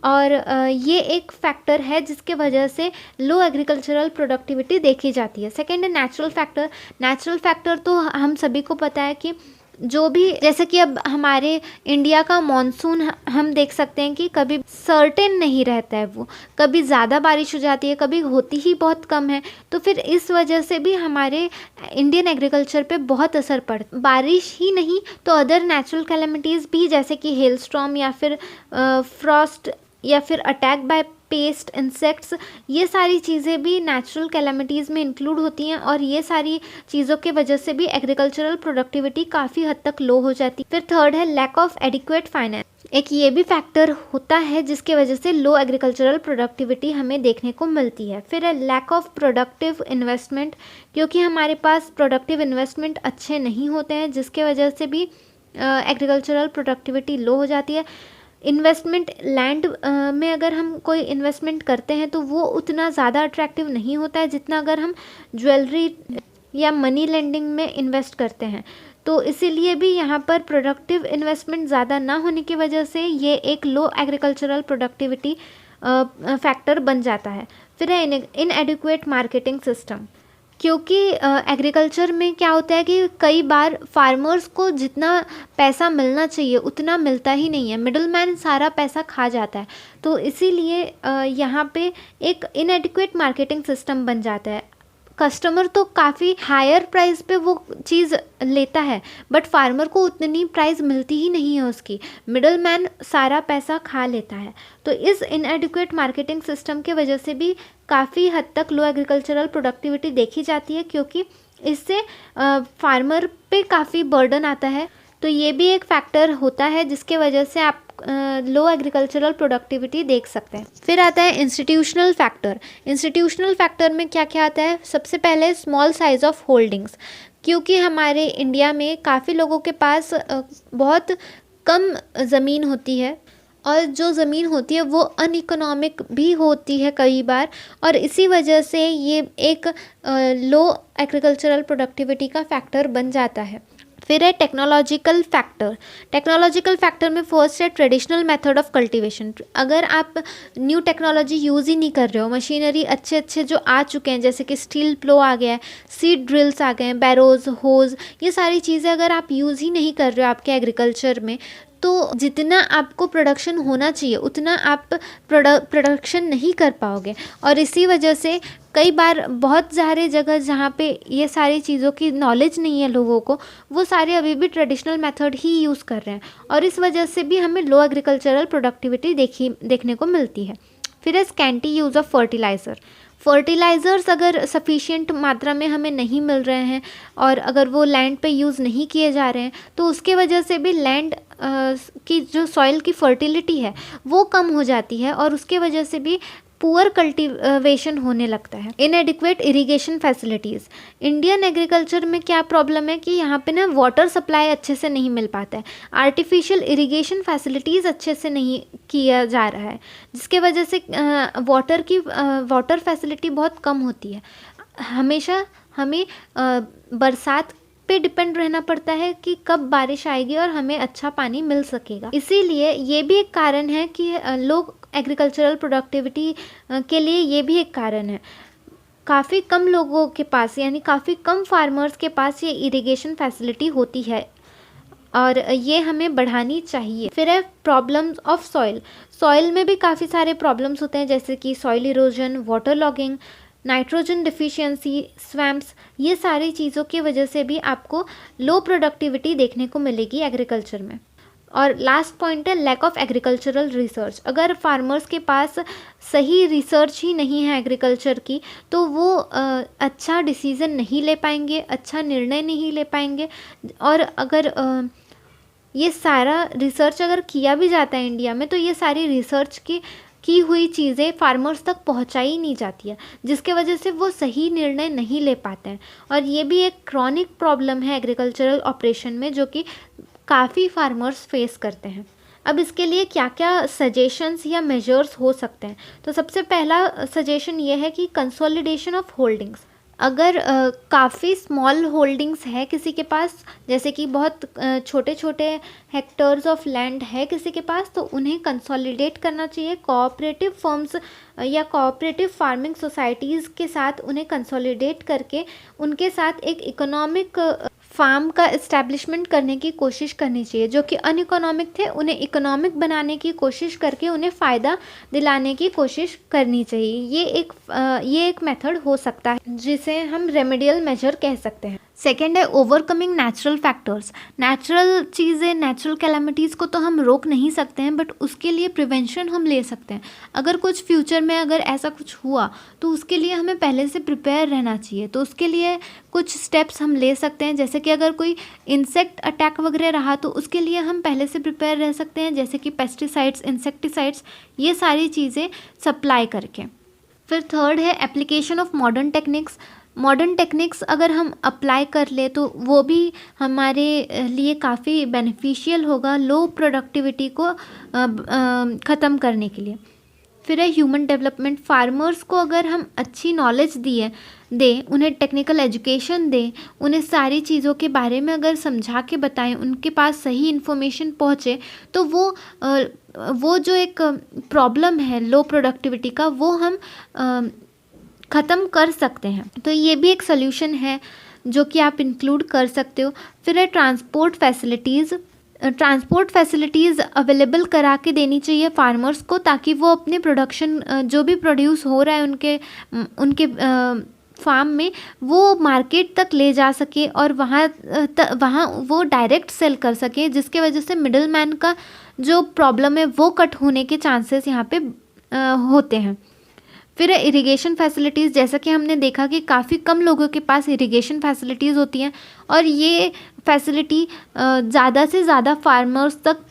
और ये एक फैक्टर है जिसके वजह से लो एग्रीकल्चरल प्रोडक्टिविटी देखी जाती है। सेकेंड है नेचुरल फैक्टर। नेचुरल फैक्टर तो हम सभी को पता है कि जो भी, जैसे कि अब हमारे इंडिया का मॉनसून हम देख सकते हैं कि कभी सर्टेन नहीं रहता है, वो कभी ज़्यादा बारिश हो जाती है, कभी होती ही बहुत कम है। तो फिर इस वजह से भी हमारे इंडियन एग्रीकल्चर पे बहुत असर पड़ता। बारिश ही नहीं तो अदर नेचुरल कैलेमिटीज़ भी, जैसे कि हेल स्टॉर्म या फिर फ्रॉस्ट या फिर अटैक बाय पेस्ट, इंसेक्ट्स, ये सारी चीज़ें भी नेचुरल कैलेमिटीज़ में इंक्लूड होती हैं और ये सारी चीज़ों के वजह से भी एग्रीकल्चरल प्रोडक्टिविटी काफ़ी हद तक लो हो जाती है। फिर थर्ड है लैक ऑफ एडिक्वेट फाइनेंस। एक ये भी फैक्टर होता है जिसके वजह से लो एग्रीकल्चरल प्रोडक्टिविटी हमें देखने को मिलती है। फिर है लैक ऑफ प्रोडक्टिव इन्वेस्टमेंट, क्योंकि हमारे पास प्रोडक्टिव इन्वेस्टमेंट अच्छे नहीं होते हैं, जिसके वजह से भी एग्रीकल्चरल प्रोडक्टिविटी लो हो जाती है। इन्वेस्टमेंट लैंड में अगर हम कोई इन्वेस्टमेंट करते हैं तो वो उतना ज़्यादा अट्रैक्टिव नहीं होता है जितना अगर हम ज्वेलरी या मनी लेंडिंग में इन्वेस्ट करते हैं। तो इसीलिए भी यहाँ पर प्रोडक्टिव इन्वेस्टमेंट ज़्यादा ना होने की वजह से ये एक लो एग्रीकल्चरल प्रोडक्टिविटी फैक्टर बन जाता है। फिर है इनएडिक्वेट मार्केटिंग सिस्टम, क्योंकि एग्रीकल्चर में क्या होता है कि कई बार फार्मर्स को जितना पैसा मिलना चाहिए उतना मिलता ही नहीं है, मिडलमैन सारा पैसा खा जाता है। तो इसीलिए यहाँ पे एक इनएडिक्वेट मार्केटिंग सिस्टम बन जाता है। कस्टमर तो काफ़ी हायर प्राइस पे वो चीज़ लेता है, बट फार्मर को उतनी प्राइस मिलती ही नहीं है उसकी, मिडलमैन सारा पैसा खा लेता है। तो इस इनएडिक्वेट मार्केटिंग सिस्टम के वजह से भी काफ़ी हद तक लो एग्रीकल्चरल प्रोडक्टिविटी देखी जाती है, क्योंकि इससे फार्मर पे काफ़ी बर्डन आता है। तो ये भी एक फैक्टर होता है जिसके वजह से आप लो एग्रीकल्चरल प्रोडक्टिविटी देख सकते हैं। फिर आता है इंस्टीट्यूशनल फैक्टर। इंस्टीट्यूशनल फैक्टर में क्या क्या आता है? सबसे पहले स्मॉल साइज़ ऑफ होल्डिंग्स, क्योंकि हमारे इंडिया में काफ़ी लोगों के पास बहुत कम ज़मीन होती है और जो ज़मीन होती है वो अनइकोनॉमिक भी होती है कई बार, और इसी वजह से ये एक लो एग्रीकल्चरल प्रोडक्टिविटी का फैक्टर बन जाता है। फिर है टेक्नोलॉजिकल फैक्टर। टेक्नोलॉजिकल फैक्टर में फर्स्ट है ट्रेडिशनल मेथड ऑफ कल्टीवेशन। अगर आप न्यू टेक्नोलॉजी यूज़ ही नहीं कर रहे हो, मशीनरी अच्छे जो आ चुके हैं जैसे कि स्टील प्लो आ गया है, सीड ड्रिल्स आ गए हैं, बैरोज, होज, ये सारी चीज़ें अगर आप यूज़ ही नहीं कर रहे हो आपके एग्रीकल्चर में, तो जितना आपको प्रोडक्शन होना चाहिए उतना आप प्रोडक्शन नहीं कर पाओगे। और इसी वजह से कई बार बहुत सारे जगह जहाँ पे ये सारी चीज़ों की नॉलेज नहीं है लोगों को, वो सारे अभी भी ट्रेडिशनल मेथड ही यूज़ कर रहे हैं, और इस वजह से भी हमें लो एग्रीकल्चरल प्रोडक्टिविटी देखने को मिलती है। फिर है स्कैंटी यूज़ ऑफ फर्टिलाइज़र्स अगर सफिशिएंट मात्रा में हमें नहीं मिल रहे हैं और अगर वो लैंड पे यूज़ नहीं किए जा रहे हैं, तो उसके वजह से भी लैंड की जो सॉइल की फर्टिलिटी है वो कम हो जाती है, और उसके वजह से भी पुअर कल्टीवेशन होने लगता है। इनएडिक्वेट इरिगेशन फैसिलिटीज़। इंडियन एग्रीकल्चर में क्या प्रॉब्लम है कि यहाँ पे ना वाटर सप्लाई अच्छे से नहीं मिल पाता है, आर्टिफिशियल इरिगेशन फैसिलिटीज़ अच्छे से नहीं किया जा रहा है, जिसके वजह से वाटर फैसिलिटी बहुत कम होती है। हमेशा हमें बरसात पे डिपेंड रहना पड़ता है कि कब बारिश आएगी और हमें अच्छा पानी मिल सकेगा। इसीलिए ये भी एक कारण है कि लोग एग्रीकल्चरल प्रोडक्टिविटी के लिए ये भी एक कारण है। काफ़ी कम लोगों के पास, यानी काफ़ी कम फार्मर्स के पास ये इरिगेशन फैसिलिटी होती है और ये हमें बढ़ानी चाहिए। फिर है प्रॉब्लम्स ऑफ सॉइल। सॉइल में भी काफ़ी सारे प्रॉब्लम्स होते हैं, जैसे कि soil erosion, water logging, nitrogen deficiency, swamps. ये सारी चीज़ों की वजह से भी आपको लो प्रोडक्टिविटी देखने को मिलेगी एग्रीकल्चर में। और लास्ट पॉइंट है लैक ऑफ एग्रीकल्चरल रिसर्च। अगर फार्मर्स के पास सही रिसर्च ही नहीं है एग्रीकल्चर की, तो वो अच्छा डिसीज़न नहीं ले पाएंगे, अच्छा निर्णय नहीं ले पाएंगे। और अगर ये सारा रिसर्च अगर किया भी जाता है इंडिया में, तो ये सारी रिसर्च की हुई चीज़ें फार्मर्स तक पहुंचाई नहीं जाती है, जिसके वजह से वो सही निर्णय नहीं ले पाते हैं। और ये भी एक क्रॉनिक प्रॉब्लम है एग्रीकल्चरल ऑपरेशन में, जो कि काफ़ी फार्मर्स फेस करते हैं। अब इसके लिए क्या क्या सजेशंस या मेजर्स हो सकते हैं? तो सबसे पहला सजेशन ये है कि कंसोलिडेशन ऑफ होल्डिंग्स। अगर काफ़ी स्मॉल होल्डिंग्स है किसी के पास, जैसे कि बहुत छोटे छोटे हेक्टर्स ऑफ लैंड है किसी के पास, तो उन्हें कंसोलिडेट करना चाहिए। कोऑपरेटिव फर्म्स या कोऑपरेटिव फार्मिंग सोसाइटीज़ के साथ उन्हें कंसोलिडेट करके उनके साथ एक इकोनॉमिक फार्म का इस्टेब्लिशमेंट करने की कोशिश करनी चाहिए। जो कि अनइकोनॉमिक थे, उन्हें इकोनॉमिक बनाने की कोशिश करके उन्हें फ़ायदा दिलाने की कोशिश करनी चाहिए। ये एक मेथड हो सकता है जिसे हम रेमेडियल मेजर कह सकते हैं। सेकेंड है ओवरकमिंग नेचुरल फैक्टर्स। नेचुरल चीज़ें, नेचुरल कैलामिटीज़ को तो हम रोक नहीं सकते हैं, बट उसके लिए प्रिवेंशन हम ले सकते हैं। अगर कुछ फ्यूचर में अगर ऐसा कुछ हुआ, तो उसके लिए हमें पहले से प्रिपेयर रहना चाहिए। तो उसके लिए कुछ स्टेप्स हम ले सकते हैं, जैसे कि अगर कोई इंसेक्ट अटैक वगैरह रहा, तो उसके लिए हम पहले से प्रिपेयर रह सकते हैं, जैसे कि पेस्टिसाइड्स, इंसेक्टिसाइड्स, ये सारी चीज़ें सप्लाई करके। फिर थर्ड है application of modern techniques. Modern techniques अगर हम अप्लाई कर ले, तो वो भी हमारे लिए काफ़ी बेनिफिशियल होगा लो प्रोडक्टिविटी को ख़त्म करने के लिए। फिर है ह्यूमन डेवलपमेंट। फार्मर्स को अगर हम अच्छी नॉलेज दें, उन्हें टेक्निकल एजुकेशन दें, उन्हें सारी चीज़ों के बारे में अगर समझा के बताएं, उनके पास सही इन्फॉर्मेशन पहुँचे, तो वो जो एक प्रॉब्लम है लो प्रोडक्टिविटी का, वो हम ख़त्म कर सकते हैं। तो ये भी एक सल्यूशन है जो कि आप इंक्लूड कर सकते हो। फिर है transport facilities. Transport facilities available करा के देनी चाहिए फार्मर्स को, ताकि वो अपने प्रोडक्शन जो भी प्रोड्यूस हो रहा है उनके फार्म में, वो मार्केट तक ले जा सके और वहाँ वो डायरेक्ट सेल कर सके, जिसके वजह से मिडल मैन का जो प्रॉब्लम है वो कट होने के चांसेस यहाँ पे होते हैं। फिर इरिगेशन फैसिलिटीज़। जैसा कि हमने देखा कि काफ़ी कम लोगों के पास इरिगेशन फैसिलिटीज़ होती हैं, और ये फैसिलिटी ज़्यादा से ज़्यादा फार्मर्स तक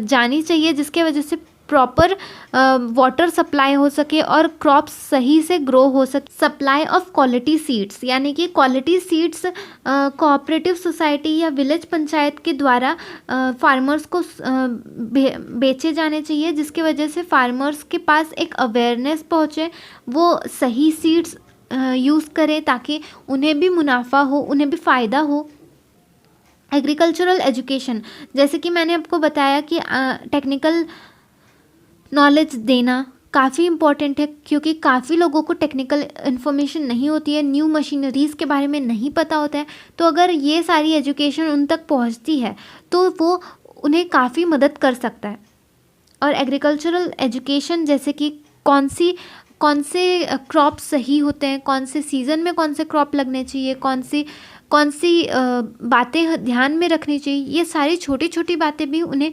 जानी चाहिए, जिसके वजह से प्रॉपर वाटर सप्लाई हो सके और क्रॉप्स सही से ग्रो हो सके। सप्लाई ऑफ क्वालिटी सीड्स, यानी कि क्वालिटी सीड्स कोऑपरेटिव सोसाइटी या विलेज पंचायत के द्वारा फार्मर्स को बेचे जाने चाहिए, जिसकी वजह से फार्मर्स के पास एक अवेयरनेस पहुँचे, वो सही सीड्स यूज़ करें, ताकि उन्हें भी मुनाफा हो, उन्हें भी फ़ायदा हो। एग्रीकल्चरल एजुकेशन, जैसे कि मैंने आपको बताया कि टेक्निकल नॉलेज देना काफ़ी इम्पॉर्टेंट है, क्योंकि काफ़ी लोगों को टेक्निकल इन्फॉर्मेशन नहीं होती है, न्यू मशीनरीज़ के बारे में नहीं पता होता है। तो अगर ये सारी एजुकेशन उन तक पहुंचती है, तो वो उन्हें काफ़ी मदद कर सकता है। और एग्रीकल्चरल एजुकेशन, जैसे कि कौन से क्रॉप सही होते हैं, कौन से सीज़न में कौन से क्रॉप लगने चाहिए, कौन सी बातें ध्यान में रखनी चाहिए, ये सारी छोटी छोटी बातें भी उन्हें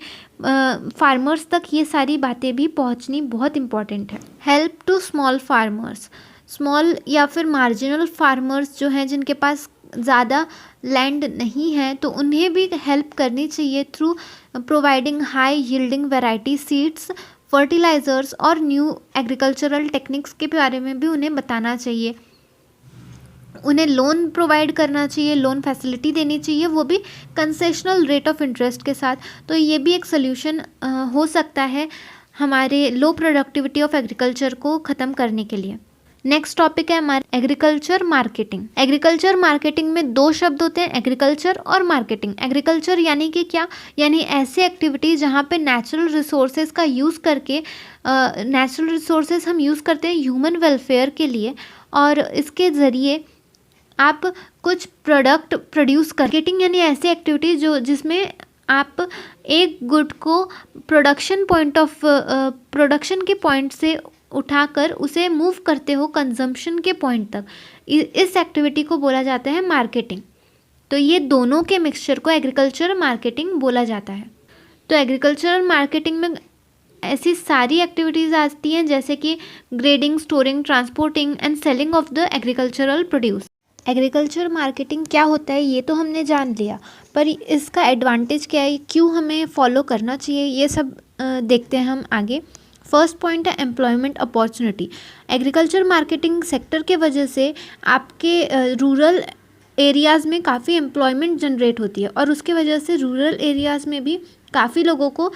फार्मर्स तक ये सारी बातें भी पहुंचनी बहुत इम्पॉर्टेंट है। Help to small farmers. Small या फिर मार्जिनल फार्मर्स जो हैं, जिनके पास ज़्यादा लैंड नहीं है, तो उन्हें भी हेल्प करनी चाहिए through providing high yielding variety seeds, fertilizers और न्यू एग्रीकल्चरल टेक्निक्स के बारे में भी उन्हें बताना चाहिए। उन्हें लोन प्रोवाइड करना चाहिए, लोन फैसिलिटी देनी चाहिए, वो भी कंसेशनल रेट ऑफ इंटरेस्ट के साथ। तो ये भी एक सल्यूशन हो सकता है हमारे लो प्रोडक्टिविटी ऑफ एग्रीकल्चर को ख़त्म करने के लिए। नेक्स्ट टॉपिक है हमारा एग्रीकल्चर मार्केटिंग। एग्रीकल्चर मार्केटिंग में दो शब्द होते हैं, एग्रीकल्चर और मार्केटिंग। एग्रीकल्चर यानी कि क्या, यानी ऐसी एक्टिविटी जहाँ पे नेचुरल रिसोर्सेज का यूज़ करके, नेचुरल रिसोर्सेज हम यूज़ करते हैं ह्यूमन वेलफेयर के लिए, और इसके ज़रिए आप कुछ प्रोडक्ट प्रोड्यूस कर। मार्केटिंग यानी ऐसी एक्टिविटी जो जिसमें आप एक गुड को प्रोडक्शन के पॉइंट से उठाकर उसे मूव करते हो कंजम्पशन के पॉइंट तक। इस एक्टिविटी को बोला जाता है मार्केटिंग। तो ये दोनों के मिक्सचर को एग्रीकल्चर मार्केटिंग बोला जाता है। तो एग्रीकल्चरल मार्केटिंग में ऐसी सारी एक्टिविटीज़ आती हैं जैसे कि grading, storing, transporting and selling of the agricultural produce. Agriculture marketing क्या होता है ये तो हमने जान लिया, पर इसका एडवांटेज क्या है, क्यों हमें फॉलो करना चाहिए, ये सब देखते हैं हम आगे। फर्स्ट पॉइंट है employment opportunity. Agriculture marketing sector के वजह से आपके रूरल एरियाज़ में काफ़ी एम्प्लॉयमेंट जनरेट होती है, और उसके वजह से रूरल एरियाज़ में भी काफ़ी लोगों को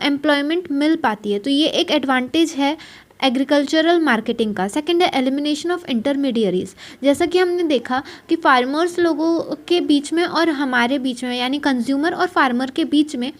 एम्प्लॉयमेंट मिल पाती है। तो ये एक एडवांटेज है एग्रीकल्चरल मार्केटिंग का। सेकंड है एलिमिनेशन ऑफ इंटरमीडियरीज। जैसा कि हमने देखा कि फार्मर्स लोगों के बीच में और हमारे बीच में, यानी कंज्यूमर और फार्मर के बीच में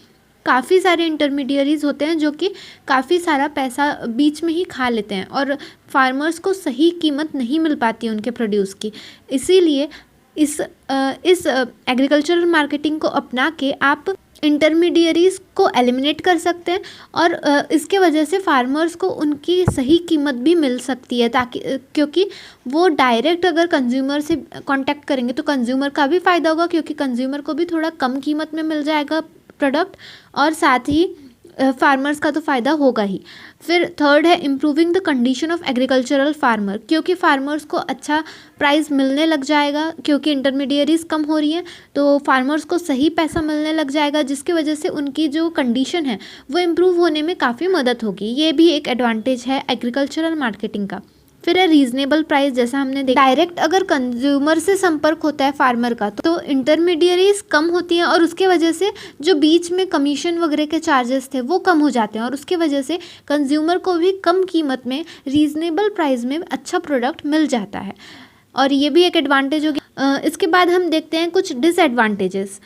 काफ़ी सारे इंटरमीडियरीज होते हैं जो कि काफ़ी सारा पैसा बीच में ही खा लेते हैं, और फार्मर्स को सही कीमत नहीं मिल पाती है उनके प्रोड्यूस की। इसीलिए इस एग्रीकल्चरल मार्केटिंग को अपना के आप इंटरमीडियरीज को एलिमिनेट कर सकते हैं, और इसके वजह से फार्मर्स को उनकी सही कीमत भी मिल सकती है, ताकि क्योंकि वो डायरेक्ट अगर कंज्यूमर से कांटेक्ट करेंगे तो कंज्यूमर का भी फ़ायदा होगा, क्योंकि कंज्यूमर को भी थोड़ा कम कीमत में मिल जाएगा प्रोडक्ट, और साथ ही फार्मर्स का तो फ़ायदा होगा ही। फिर थर्ड है improving the condition of agricultural farmer. क्योंकि फार्मर्स को अच्छा प्राइस मिलने लग जाएगा, क्योंकि इंटरमीडियरीज कम हो रही हैं, तो फार्मर्स को सही पैसा मिलने लग जाएगा, जिसकी वजह से उनकी जो कंडीशन है वो इम्प्रूव होने में काफ़ी मदद होगी। ये भी एक एडवांटेज है एग्रीकल्चरल मार्केटिंग का। फिर है रीजनेबल प्राइस। जैसा हमने देखा, डायरेक्ट अगर कंज्यूमर से संपर्क होता है फार्मर का तो इंटरमीडियरीज कम होती हैं, और उसके वजह से जो बीच में कमीशन वगैरह के चार्जेस थे वो कम हो जाते हैं, और उसके वजह से कंज्यूमर को भी कम कीमत में रीजनेबल प्राइस में अच्छा प्रोडक्ट मिल जाता है, और ये भी एक एडवांटेज होगी। इसके बाद हम देखते हैं कुछ डिसएडवांटेजेस।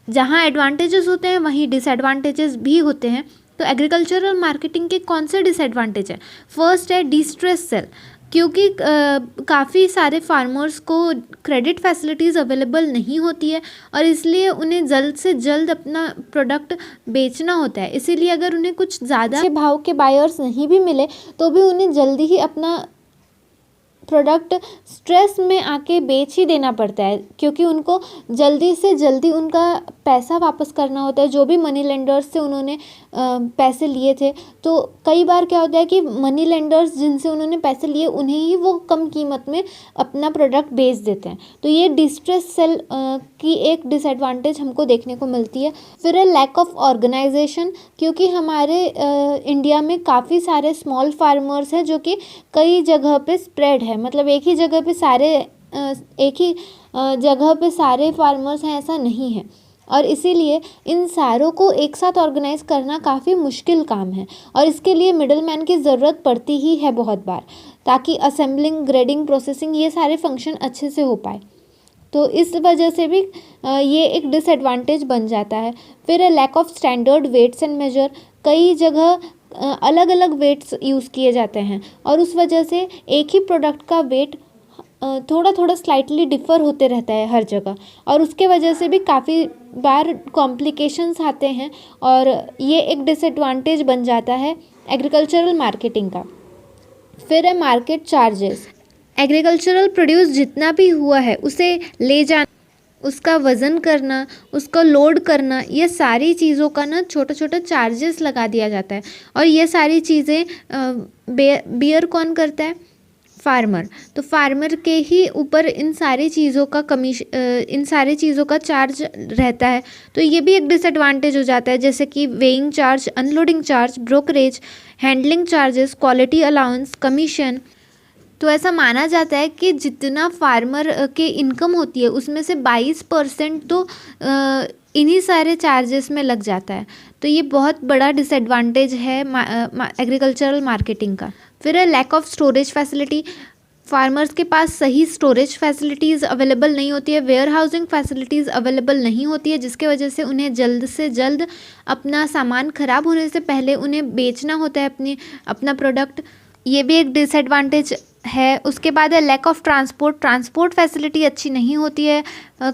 जहाँ एडवांटेजेस होते हैं वहीं डिसएडवांटेजेस भी होते हैं। तो एग्रीकल्चरल मार्केटिंग के कौन से डिसएडवांटेज है? फर्स्ट है डिस्ट्रेस सेल। क्योंकि काफ़ी सारे फार्मर्स को क्रेडिट फैसिलिटीज़ अवेलेबल नहीं होती है, और इसलिए उन्हें जल्द से जल्द अपना प्रोडक्ट बेचना होता है। इसीलिए अगर उन्हें कुछ ज़्यादा अच्छे भाव के बायर्स नहीं भी मिले तो भी उन्हें जल्दी ही अपना प्रोडक्ट स्ट्रेस में आके बेच ही देना पड़ता है, क्योंकि उनको जल्दी से जल्दी उनका पैसा वापस करना होता है, जो भी मनी लेंडर्स से उन्होंने पैसे लिए थे। तो कई बार क्या होता है कि मनी लेंडर्स जिनसे उन्होंने पैसे लिए उन्हें ही वो कम कीमत में अपना प्रोडक्ट बेच देते हैं। तो ये डिस्ट्रेस सेल की एक डिसएडवांटेज हमको देखने को मिलती है। फिर है लैक ऑफ ऑर्गेनाइजेशन। क्योंकि हमारे इंडिया में काफ़ी सारे स्मॉल फार्मर्स हैं जो कि कई जगह पे स्प्रेड है, मतलब एक ही जगह पे सारे फार्मर्स हैं ऐसा नहीं है, और इसीलिए इन सारों को एक साथ ऑर्गेनाइज करना काफ़ी मुश्किल काम है, और इसके लिए मिडलमैन की ज़रूरत पड़ती ही है बहुत बार, ताकि असेंबलिंग, ग्रेडिंग, प्रोसेसिंग ये सारे फंक्शन अच्छे से हो पाए। तो इस वजह से भी ये एक डिसएडवांटेज बन जाता है। फिर है lack of standard weights and measure. कई जगह अलग अलग वेट्स यूज़ किए जाते हैं, और उस वजह से एक ही प्रोडक्ट का वेट थोड़ा थोड़ा स्लाइटली डिफ़र होते रहता है हर जगह, और उसके वजह से भी काफ़ी बार कॉम्प्लिकेशंस आते हैं, और ये एक डिसएडवांटेज बन जाता है एग्रीकल्चरल मार्केटिंग का। फिर है मार्केट चार्जेस। एग्रीकल्चरल प्रोड्यूस जितना भी हुआ है उसे ले जाना, उसका वज़न करना, उसको लोड करना, ये सारी चीज़ों का ना छोटा छोटा चार्जेस लगा दिया जाता है, और ये सारी चीज़ें बेयर कौन करता है? फार्मर। तो फार्मर के ही ऊपर इन सारी चीज़ों का चार्ज रहता है। तो ये भी एक डिसएडवांटेज हो जाता है, जैसे कि weighing charge, unloading charge, brokerage, handling charges, quality allowance, commission. तो ऐसा माना जाता है कि जितना फार्मर के इनकम होती है उसमें से 22% तो इन्हीं सारे चार्जेस में लग जाता है। तो ये बहुत बड़ा डिसएडवांटेज है एग्रीकल्चरल मार्केटिंग का। फिर है lack of storage facility. Farmers के पास सही स्टोरेज फैसिलिटीज़ अवेलेबल नहीं होती है, वेयर हाउसिंग फैसिलिटीज़ अवेलेबल नहीं होती है, जिसके वजह से उन्हें जल्द से जल्द अपना सामान ख़राब होने से पहले उन्हें बेचना होता है अपना प्रोडक्ट। ये भी एक डिसएडवांटेज है। उसके बाद है लैक ऑफ ट्रांसपोर्ट फैसिलिटी अच्छी नहीं होती है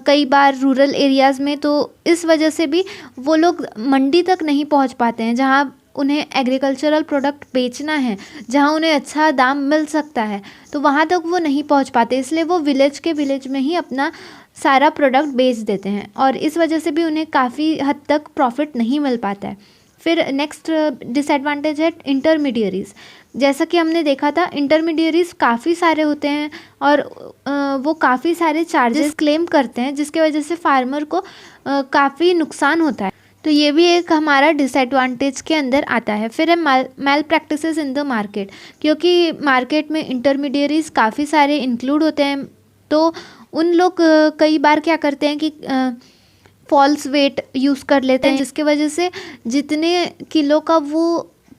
कई बार रूरल एरियाज़ में, तो इस वजह से भी वो लोग मंडी तक नहीं पहुंच पाते हैं जहां उन्हें एग्रीकल्चरल प्रोडक्ट बेचना है, जहां उन्हें अच्छा दाम मिल सकता है, तो वहां तक वो नहीं पहुंच पाते, इसलिए वो विलेज में ही अपना सारा प्रोडक्ट बेच देते हैं और इस वजह से भी उन्हें काफ़ी हद तक प्रॉफिट नहीं मिल पाता है। फिर नेक्स्ट डिसएडवांटेज है इंटरमीडियरीज़। जैसा कि हमने देखा था, इंटरमीडियरीज़ काफ़ी सारे होते हैं और वो काफ़ी सारे चार्जेस क्लेम करते हैं, जिसके वजह से फार्मर को काफ़ी नुकसान होता है, तो ये भी एक हमारा डिसएडवांटेज के अंदर आता है। फिर है मैल प्रैक्टिसेस इन द मार्केट, क्योंकि मार्केट में इंटरमीडियरीज़ काफ़ी सारे इंक्लूड होते हैं, तो उन लोग कई बार क्या करते हैं कि फॉल्स वेट यूज़ कर लेते हैं, जिसके वजह से जितने किलो का वो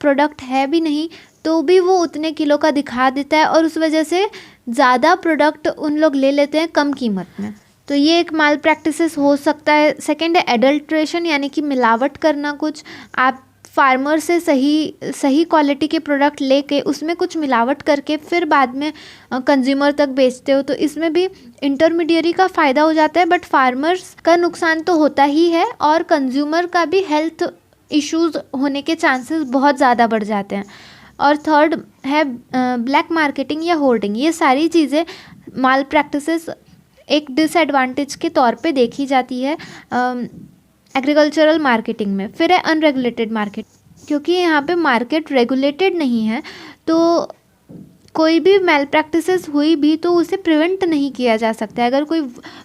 प्रोडक्ट है भी नहीं तो भी वो उतने किलो का दिखा देता है और उस वजह से ज़्यादा प्रोडक्ट उन लोग ले लेते हैं कम कीमत में, तो ये एक माल प्रैक्टिसेस हो सकता है। सेकंड है एडल्ट्रेशन, यानी कि मिलावट करना। कुछ आप फार्मर से सही क्वालिटी के प्रोडक्ट लेके उसमें कुछ मिलावट करके फिर बाद में कंज्यूमर तक बेचते हो, तो इसमें भी इंटरमीडियरी का फ़ायदा हो जाता है, बट फार्मर्स का नुकसान तो होता ही है और कंज्यूमर का भी हेल्थ इश्यूज़ होने के चांसेस बहुत ज़्यादा बढ़ जाते हैं। और थर्ड है ब्लैक मार्केटिंग या होर्डिंग। ये सारी चीज़ें माल प्रैक्टिसेस एक डिसएडवांटेज के तौर पे देखी जाती है एग्रीकल्चरल मार्केटिंग में। फिर है अनरेगुलेटेड मार्केट, क्योंकि यहाँ पे मार्केट रेगुलेटेड नहीं है, तो कोई भी मैल प्रैक्टिसेस हुई भी तो उसे प्रिवेंट नहीं किया जा सकता है। अगर कोई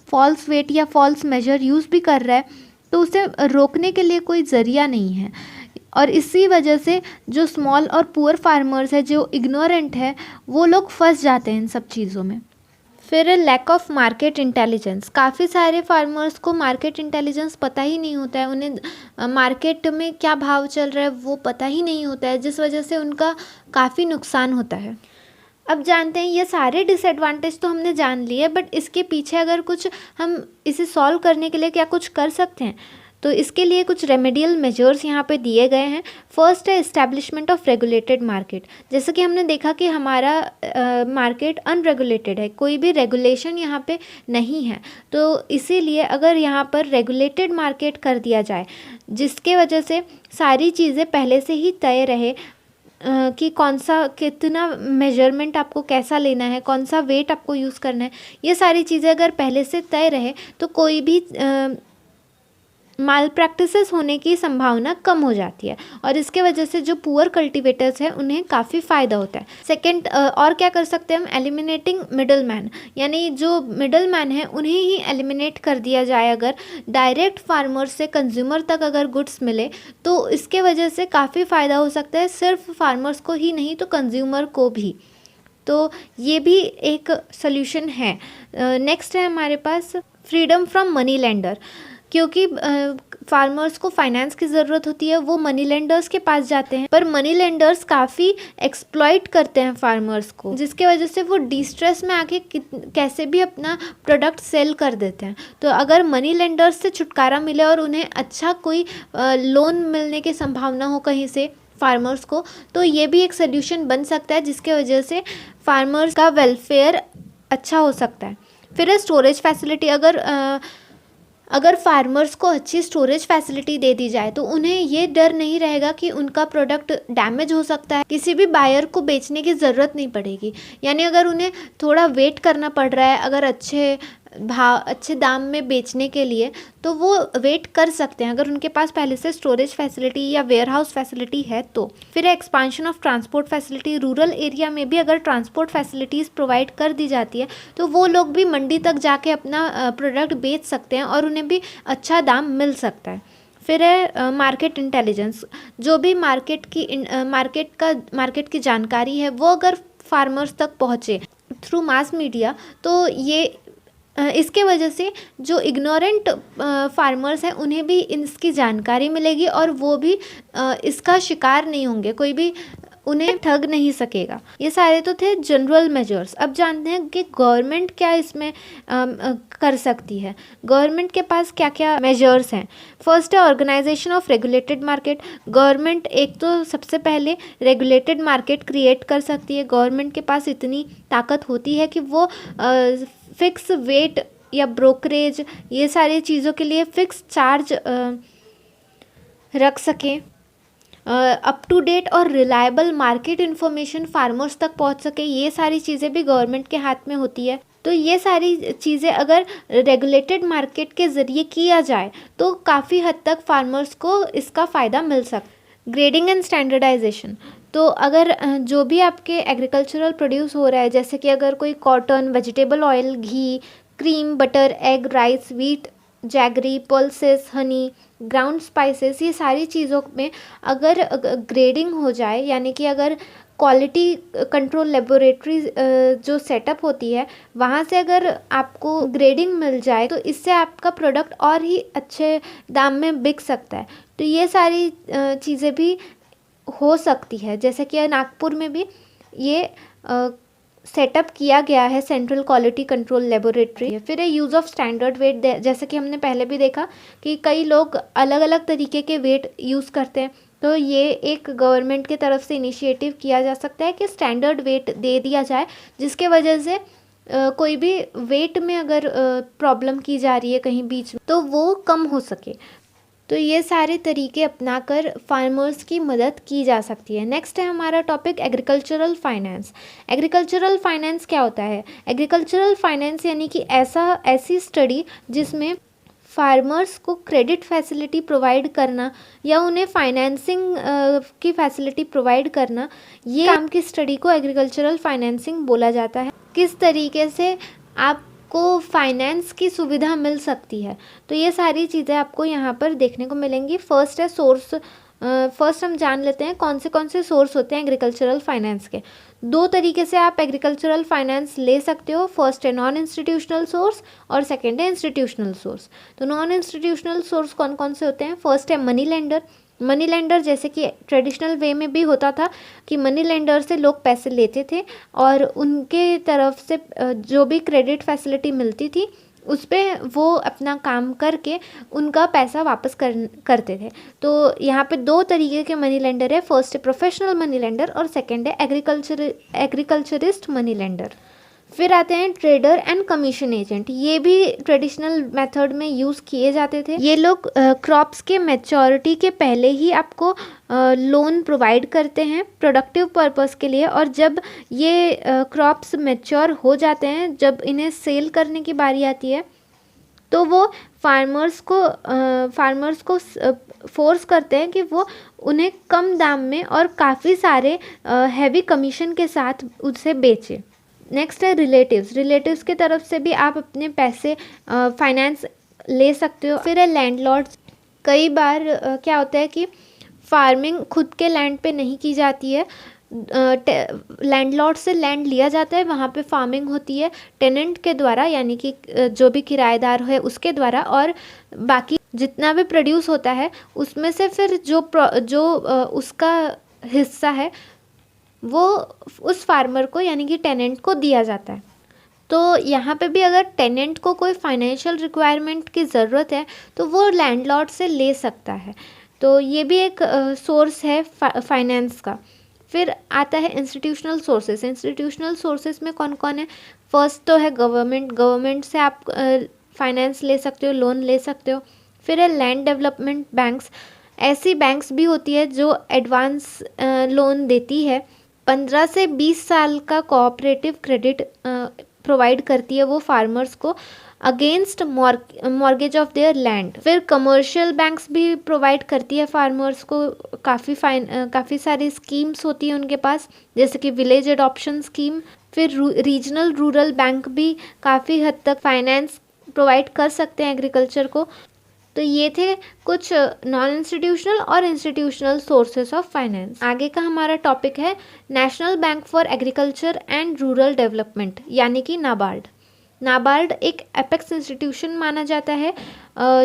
फॉल्स वेट या फॉल्स मेजर यूज़ भी कर रहा है तो उसे रोकने के लिए कोई ज़रिया नहीं है, और इसी वजह से जो स्मॉल और पुअर फार्मर्स है, जो इग्नोरेंट है, वो लोग फंस जाते हैं इन सब चीज़ों में। फिर लैक ऑफ मार्केट इंटेलिजेंस। काफ़ी सारे फार्मर्स को मार्केट इंटेलिजेंस पता ही नहीं होता है, उन्हें मार्केट में क्या भाव चल रहा है वो पता ही नहीं होता है, जिस वजह से उनका काफ़ी नुकसान होता है। अब जानते हैं, ये सारे डिसएडवांटेज तो हमने जान लिए, बट इसके पीछे अगर कुछ हम इसे सॉल्व करने के लिए क्या कुछ कर सकते हैं, तो इसके लिए कुछ रेमेडियल मेजर्स यहाँ पे दिए गए हैं। फर्स्ट है इस्टेब्लिशमेंट ऑफ रेगुलेटेड मार्केट। जैसे कि हमने देखा कि हमारा मार्केट अनरेगुलेटेड है, कोई भी रेगुलेशन यहाँ पे नहीं है, तो इसीलिए अगर यहाँ पर रेगुलेटेड मार्केट कर दिया जाए, जिसके वजह से सारी चीज़ें पहले से ही तय रहे कि कौन सा कितना मेजरमेंट आपको कैसा लेना है, कौन सा वेट आपको यूज़ करना है, ये सारी चीज़ें अगर पहले से तय रहे तो कोई भी माल प्रैक्टिसेस होने की संभावना कम हो जाती है, और इसके वजह से जो पुअर कल्टीवेटर्स हैं उन्हें काफ़ी फ़ायदा होता है। सेकंड, और क्या कर सकते हैं हम, एलिमिनेटिंग मिडल मैन, यानी जो मिडल मैन है उन्हें ही एलिमिनेट कर दिया जाए। अगर डायरेक्ट फार्मर से कंज्यूमर तक अगर गुड्स मिले तो इसके वजह से काफ़ी फ़ायदा हो सकता है, सिर्फ फार्मर्स को ही नहीं तो कंज्यूमर को भी, तो ये भी एक सोल्यूशन है। नेक्स्ट है हमारे पास फ्रीडम फ्रॉम मनी लेंडर। क्योंकि फार्मर्स को फाइनेंस की ज़रूरत होती है, वो मनी लेंडर्स के पास जाते हैं, पर मनी लेंडर्स काफ़ी एक्सप्लॉइट करते हैं फार्मर्स को, जिसके वजह से वो डिस्ट्रेस में आके कैसे भी अपना प्रोडक्ट सेल कर देते हैं। तो अगर मनी लेंडर्स से छुटकारा मिले और उन्हें अच्छा कोई लोन मिलने की संभावना हो कहीं से फार्मर्स को, तो ये भी एक सोल्यूशन बन सकता है, जिसके वजह से फार्मर्स का वेलफेयर अच्छा हो सकता है। फिर स्टोरेज फैसिलिटी, अगर फार्मर्स को अच्छी स्टोरेज फैसिलिटी दे दी जाए तो उन्हें ये डर नहीं रहेगा कि उनका प्रोडक्ट डैमेज हो सकता है, किसी भी बायर को बेचने की ज़रूरत नहीं पड़ेगी। यानी अगर उन्हें थोड़ा वेट करना पड़ रहा है अगर अच्छे दाम में बेचने के लिए, तो वो वेट कर सकते हैं अगर उनके पास पहले से स्टोरेज फैसिलिटी या वेयर हाउस फैसिलिटी है तो। फिर expansion of transport facility. Rural area में भी अगर ट्रांसपोर्ट फैसिलिटीज़ प्रोवाइड कर दी जाती है तो वो लोग भी मंडी तक जाके अपना प्रोडक्ट बेच सकते हैं और उन्हें भी अच्छा दाम मिल सकता है। फिर है मार्केट इंटेलिजेंस। जो भी मार्केट की जानकारी है वो अगर फार्मर्स तक पहुँचे थ्रू मास मीडिया, तो ये इसके वजह से जो इग्नोरेंट फार्मर्स हैं उन्हें भी इसकी जानकारी मिलेगी और वो भी इसका शिकार नहीं होंगे। कोई भी उन्हें ठग नहीं सकेगा। ये सारे तो थे जनरल मेजर्स। अब जानते हैं कि गवर्नमेंट क्या इसमें कर सकती है। गवर्नमेंट के पास क्या क्या मेजर्स हैं। फर्स्ट है organisation of regulated market. Government एक तो सबसे पहले रेगुलेटेड मार्केट क्रिएट कर सकती है। गवर्नमेंट के पास इतनी ताकत होती है कि वो फिक्स वेट या ब्रोकरेज ये सारी चीज़ों के लिए फिक्स चार्ज रख सकें। अप टू डेट और रिलायबल मार्केट इन्फॉर्मेशन फार्मर्स तक पहुंच सके, ये सारी चीज़ें भी गवर्नमेंट के हाथ में होती है। तो ये सारी चीज़ें अगर रेगुलेटेड मार्केट के ज़रिए किया जाए तो काफ़ी हद तक फार्मर्स को इसका फ़ायदा मिल सकता। ग्रेडिंग एंड स्टैंडर्डाइजेशन, तो अगर जो भी आपके एग्रीकल्चरल प्रोड्यूस हो रहा है, जैसे कि अगर कोई कॉटन, वेजिटेबल ऑयल, घी, cream, butter, egg, rice, wheat, jaggery, pulses, honey, ground spices, ये सारी चीज़ों में अगर ग्रेडिंग हो जाए, यानी कि अगर क्वालिटी कंट्रोल लेबोरेटरी जो सेटअप होती है वहाँ से अगर आपको ग्रेडिंग मिल जाए तो इससे आपका प्रोडक्ट और ही अच्छे दाम में बिक सकता है। तो ये सारी चीज़ें भी हो सकती है। जैसे कि नागपुर में भी ये सेटअप किया गया है सेंट्रल क्वालिटी कंट्रोल लेबोरेटरी। फिर है यूज़ ऑफ स्टैंडर्ड वेट, जैसे कि हमने पहले भी देखा कि कई लोग अलग अलग तरीके के वेट यूज़ करते हैं। तो ये एक गवर्नमेंट की तरफ से इनिशिएटिव किया जा सकता है कि स्टैंडर्ड वेट दे दिया जाए, जिसके वजह से कोई भी वेट में अगर प्रॉब्लम की जा रही है कहीं बीच में तो वो कम हो सके। तो ये सारे तरीके अपनाकर फार्मर्स की मदद की जा सकती है। नेक्स्ट है हमारा topic agricultural finance. Agricultural finance क्या होता है? एग्रीकल्चरल फाइनेंस यानी कि ऐसी स्टडी जिसमें फार्मर्स को क्रेडिट फैसिलिटी प्रोवाइड करना या उन्हें फाइनेंसिंग की फैसिलिटी प्रोवाइड करना, ये काम की स्टडी को एग्रीकल्चरल फाइनेंसिंग बोला जाता है। किस तरीके से आपको फाइनेंस की सुविधा मिल सकती है, तो ये सारी चीज़ें आपको यहाँ पर देखने को मिलेंगी। फर्स्ट है सोर्स। फर्स्ट हम जान लेते हैं कौन से सोर्स होते हैं एग्रीकल्चरल फाइनेंस के। दो तरीके से आप एग्रीकल्चरल फाइनेंस ले सकते हो। फर्स्ट है नॉन इंस्टीट्यूशनल सोर्स और सेकंड है इंस्टीट्यूशनल सोर्स। तो नॉन इंस्टीट्यूशनल सोर्स कौन कौन से होते हैं? फर्स्ट है मनी लेंडर। मनी लेंडर जैसे कि ट्रेडिशनल वे में भी होता था कि मनी लेंडर से लोग पैसे लेते थे और उनके तरफ से जो भी क्रेडिट फैसिलिटी मिलती थी उस पर वो अपना काम करके उनका पैसा वापस करते थे। तो यहाँ पे दो तरीके के मनी लेंडर है। फर्स्ट है प्रोफेशनल मनी लेंडर और सेकंड है एग्रीकल्चरिस्ट मनी लेंडर। फिर आते हैं ट्रेडर एंड कमीशन एजेंट। ये भी ट्रेडिशनल मेथड में यूज़ किए जाते थे। ये लोग क्रॉप्स के मैच्योरिटी के पहले ही आपको लोन प्रोवाइड करते हैं प्रोडक्टिव पर्पस के लिए, और जब ये क्रॉप्स मैच्योर हो जाते हैं, जब इन्हें सेल करने की बारी आती है, तो वो फार्मर्स को फोर्स करते हैं कि वो उन्हें कम दाम में और काफ़ी सारे हैवी कमीशन के साथ उसे बेचें। नेक्स्ट है रिलेटिव्स की तरफ से भी आप अपने पैसे फाइनेंस ले सकते हो। फिर है लैंडलॉर्ड्स। कई बार क्या होता है कि फार्मिंग खुद के लैंड पे नहीं की जाती है, लैंडलॉर्ड से लैंड लिया जाता है, वहाँ पे फार्मिंग होती है टेनेंट के द्वारा, यानी कि जो भी किराएदार है उसके द्वारा, और बाकी जितना भी प्रोड्यूस होता है उसमें से फिर जो उसका हिस्सा है वो उस फार्मर को यानी कि टेनेंट को दिया जाता है। तो यहाँ पे भी अगर टेनेंट को कोई फाइनेंशियल रिक्वायरमेंट की ज़रूरत है तो वो लैंडलॉर्ड से ले सकता है। तो ये भी एक सोर्स है फाइनेंस का। फिर आता है इंस्टीट्यूशनल सोर्सेस। इंस्टीट्यूशनल सोर्सेस में कौन कौन है? फर्स्ट तो है गवर्नमेंट से आप फाइनेंस ले सकते हो, लोन ले सकते हो। फिर है लैंड डेवलपमेंट बैंक्स। ऐसी बैंक्स भी होती है जो एडवांस लोन देती है। 15 से 20 साल का कोऑपरेटिव क्रेडिट प्रोवाइड करती है वो फार्मर्स को against mortgage of their land. फिर कमर्शियल बैंक्स भी प्रोवाइड करती है फार्मर्स को काफ़ी सारी स्कीम्स होती है उनके पास, जैसे कि विलेज एडॉप्शन स्कीम। फिर रीजनल रूरल बैंक भी काफ़ी हद तक फाइनेंस प्रोवाइड कर सकते हैं एग्रीकल्चर को। तो ये थे कुछ नॉन इंस्टीट्यूशनल और इंस्टीट्यूशनल सोर्सेस ऑफ फाइनेंस। आगे का हमारा टॉपिक है national bank for agriculture and rural development, यानी कि नाबार्ड। नाबार्ड एक एपेक्स इंस्टीट्यूशन माना जाता है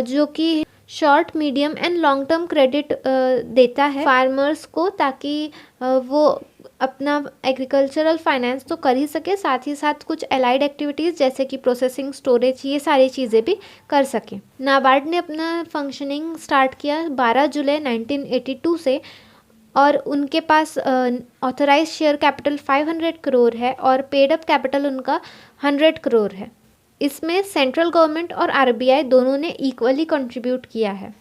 जो कि short, medium and long term credit देता है फार्मर्स को, ताकि वो अपना एग्रीकल्चरल फाइनेंस तो कर ही सके, साथ ही साथ कुछ एलाइड एक्टिविटीज़ जैसे कि प्रोसेसिंग, स्टोरेज, ये सारी चीज़ें भी कर सके। नाबार्ड ने अपना फंक्शनिंग स्टार्ट किया 12 जुलाई 1982 से, और उनके पास ऑथराइज शेयर कैपिटल 500 करोड़ है और पेड अप कैपिटल उनका 100 करोड़ है। इसमें सेंट्रल गवर्नमेंट और आरबीआई दोनों ने इक्वली कंट्रीब्यूट किया है।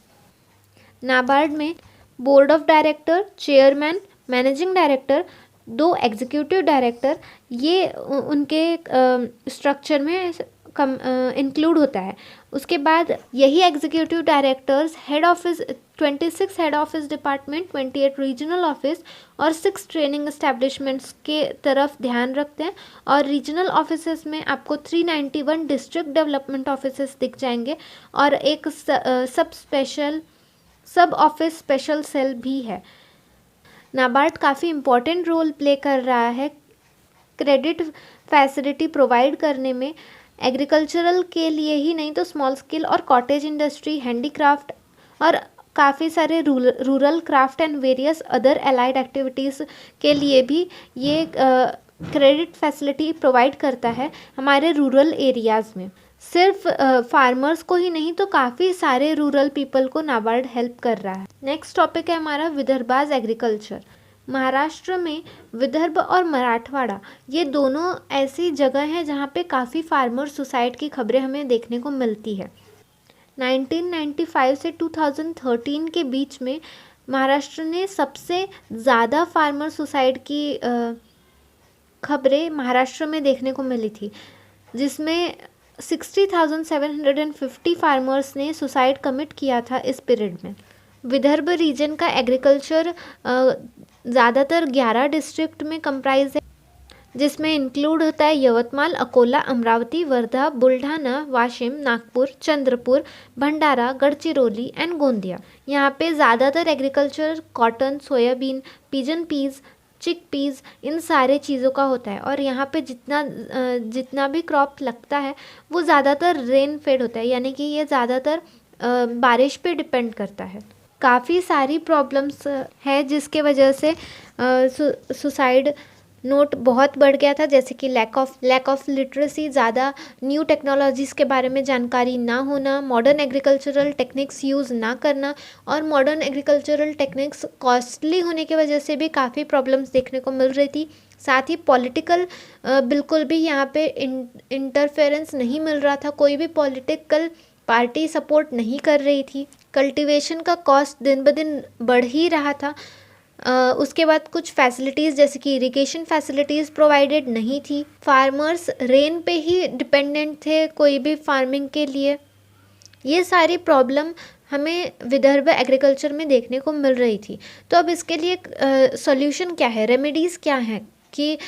नाबार्ड में board of director, chairman, managing director, 2 executive director, ये उनके स्ट्रक्चर में इंक्लूड होता है। उसके बाद यही executive directors head office 26 head office department, 28 regional office और 6 ट्रेनिंग एस्टेब्लिशमेंट्स के तरफ ध्यान रखते हैं। और रीजनल ऑफिसेस में आपको 391 डिस्ट्रिक्ट डेवलपमेंट ऑफिसेस दिख जाएंगे और एक सब ऑफिस स्पेशल सेल भी है। नाबार्ड काफ़ी इम्पोर्टेंट रोल प्ले कर रहा है क्रेडिट फैसिलिटी प्रोवाइड करने में, एग्रीकल्चरल के लिए ही नहीं तो स्मॉल स्केल और कॉटेज इंडस्ट्री, हैंडीक्राफ्ट और काफ़ी सारे rural craft and various other allied activities के लिए भी ये क्रेडिट फैसिलिटी प्रोवाइड करता है हमारे रूरल एरियाज़ में। सिर्फ फार्मर्स को ही नहीं तो काफ़ी सारे रूरल पीपल को नाबार्ड हेल्प कर रहा है। नेक्स्ट टॉपिक है हमारा विदर्भाज एग्रीकल्चर। महाराष्ट्र में विदर्भ और मराठवाड़ा ये दोनों ऐसी जगह हैं जहाँ पे काफ़ी फार्मर सुसाइड की खबरें हमें देखने को मिलती है। 1995 से 2013 के बीच में महाराष्ट्र ने सबसे ज़्यादा फार्मर सुसाइड की खबरें महाराष्ट्र में देखने को मिली थी, जिसमें 60,750 फार्मर्स ने सुसाइड कमिट किया था इस पीरियड में। विदर्भ रीजन का एग्रीकल्चर ज़्यादातर 11 डिस्ट्रिक्ट में कंप्राइज है, जिसमें इंक्लूड होता है यवतमाल, अकोला, अमरावती, वर्धा, बुल्ढाना, वाशिम, नागपुर, चंद्रपुर, भंडारा, गढ़चिरौली एंड गोंदिया। यहाँ पे ज़्यादातर agriculture cotton, soybean, pigeon peas, chick peas, इन सारे चीज़ों का होता है। और यहाँ पे जितना भी क्रॉप लगता है वो ज़्यादातर रेन फेड होता है, यानी कि ये ज़्यादातर बारिश पे डिपेंड करता है। काफ़ी सारी प्रॉब्लम्स है जिसके वजह से सुसाइड नोट बहुत बढ़ गया था, जैसे कि लैक ऑफ लिटरेसी, ज़्यादा न्यू टेक्नोलॉजीज़ के बारे में जानकारी ना होना, मॉडर्न एग्रीकल्चरल टेक्निक्स यूज़ ना करना, और मॉडर्न एग्रीकल्चरल टेक्निक्स कॉस्टली होने की वजह से भी काफ़ी प्रॉब्लम्स देखने को मिल रही थी। साथ ही पॉलिटिकल बिल्कुल भी यहाँ पे इंटरफेरेंस नहीं मिल रहा था, कोई भी पॉलिटिकल पार्टी सपोर्ट नहीं कर रही थी। कल्टीवेशन का कॉस्ट दिन ब दिन बढ़ ही रहा था। उसके बाद कुछ फैसिलिटीज़ जैसे कि इरिगेशन फैसिलिटीज़ प्रोवाइडेड नहीं थी। फार्मर्स रेन पे ही डिपेंडेंट थे कोई भी फार्मिंग के लिए। ये सारी प्रॉब्लम हमें विदर्भ एग्रीकल्चर में देखने को मिल रही थी। तो अब इसके लिए सॉल्यूशन क्या है, रेमेडीज़ क्या हैं कि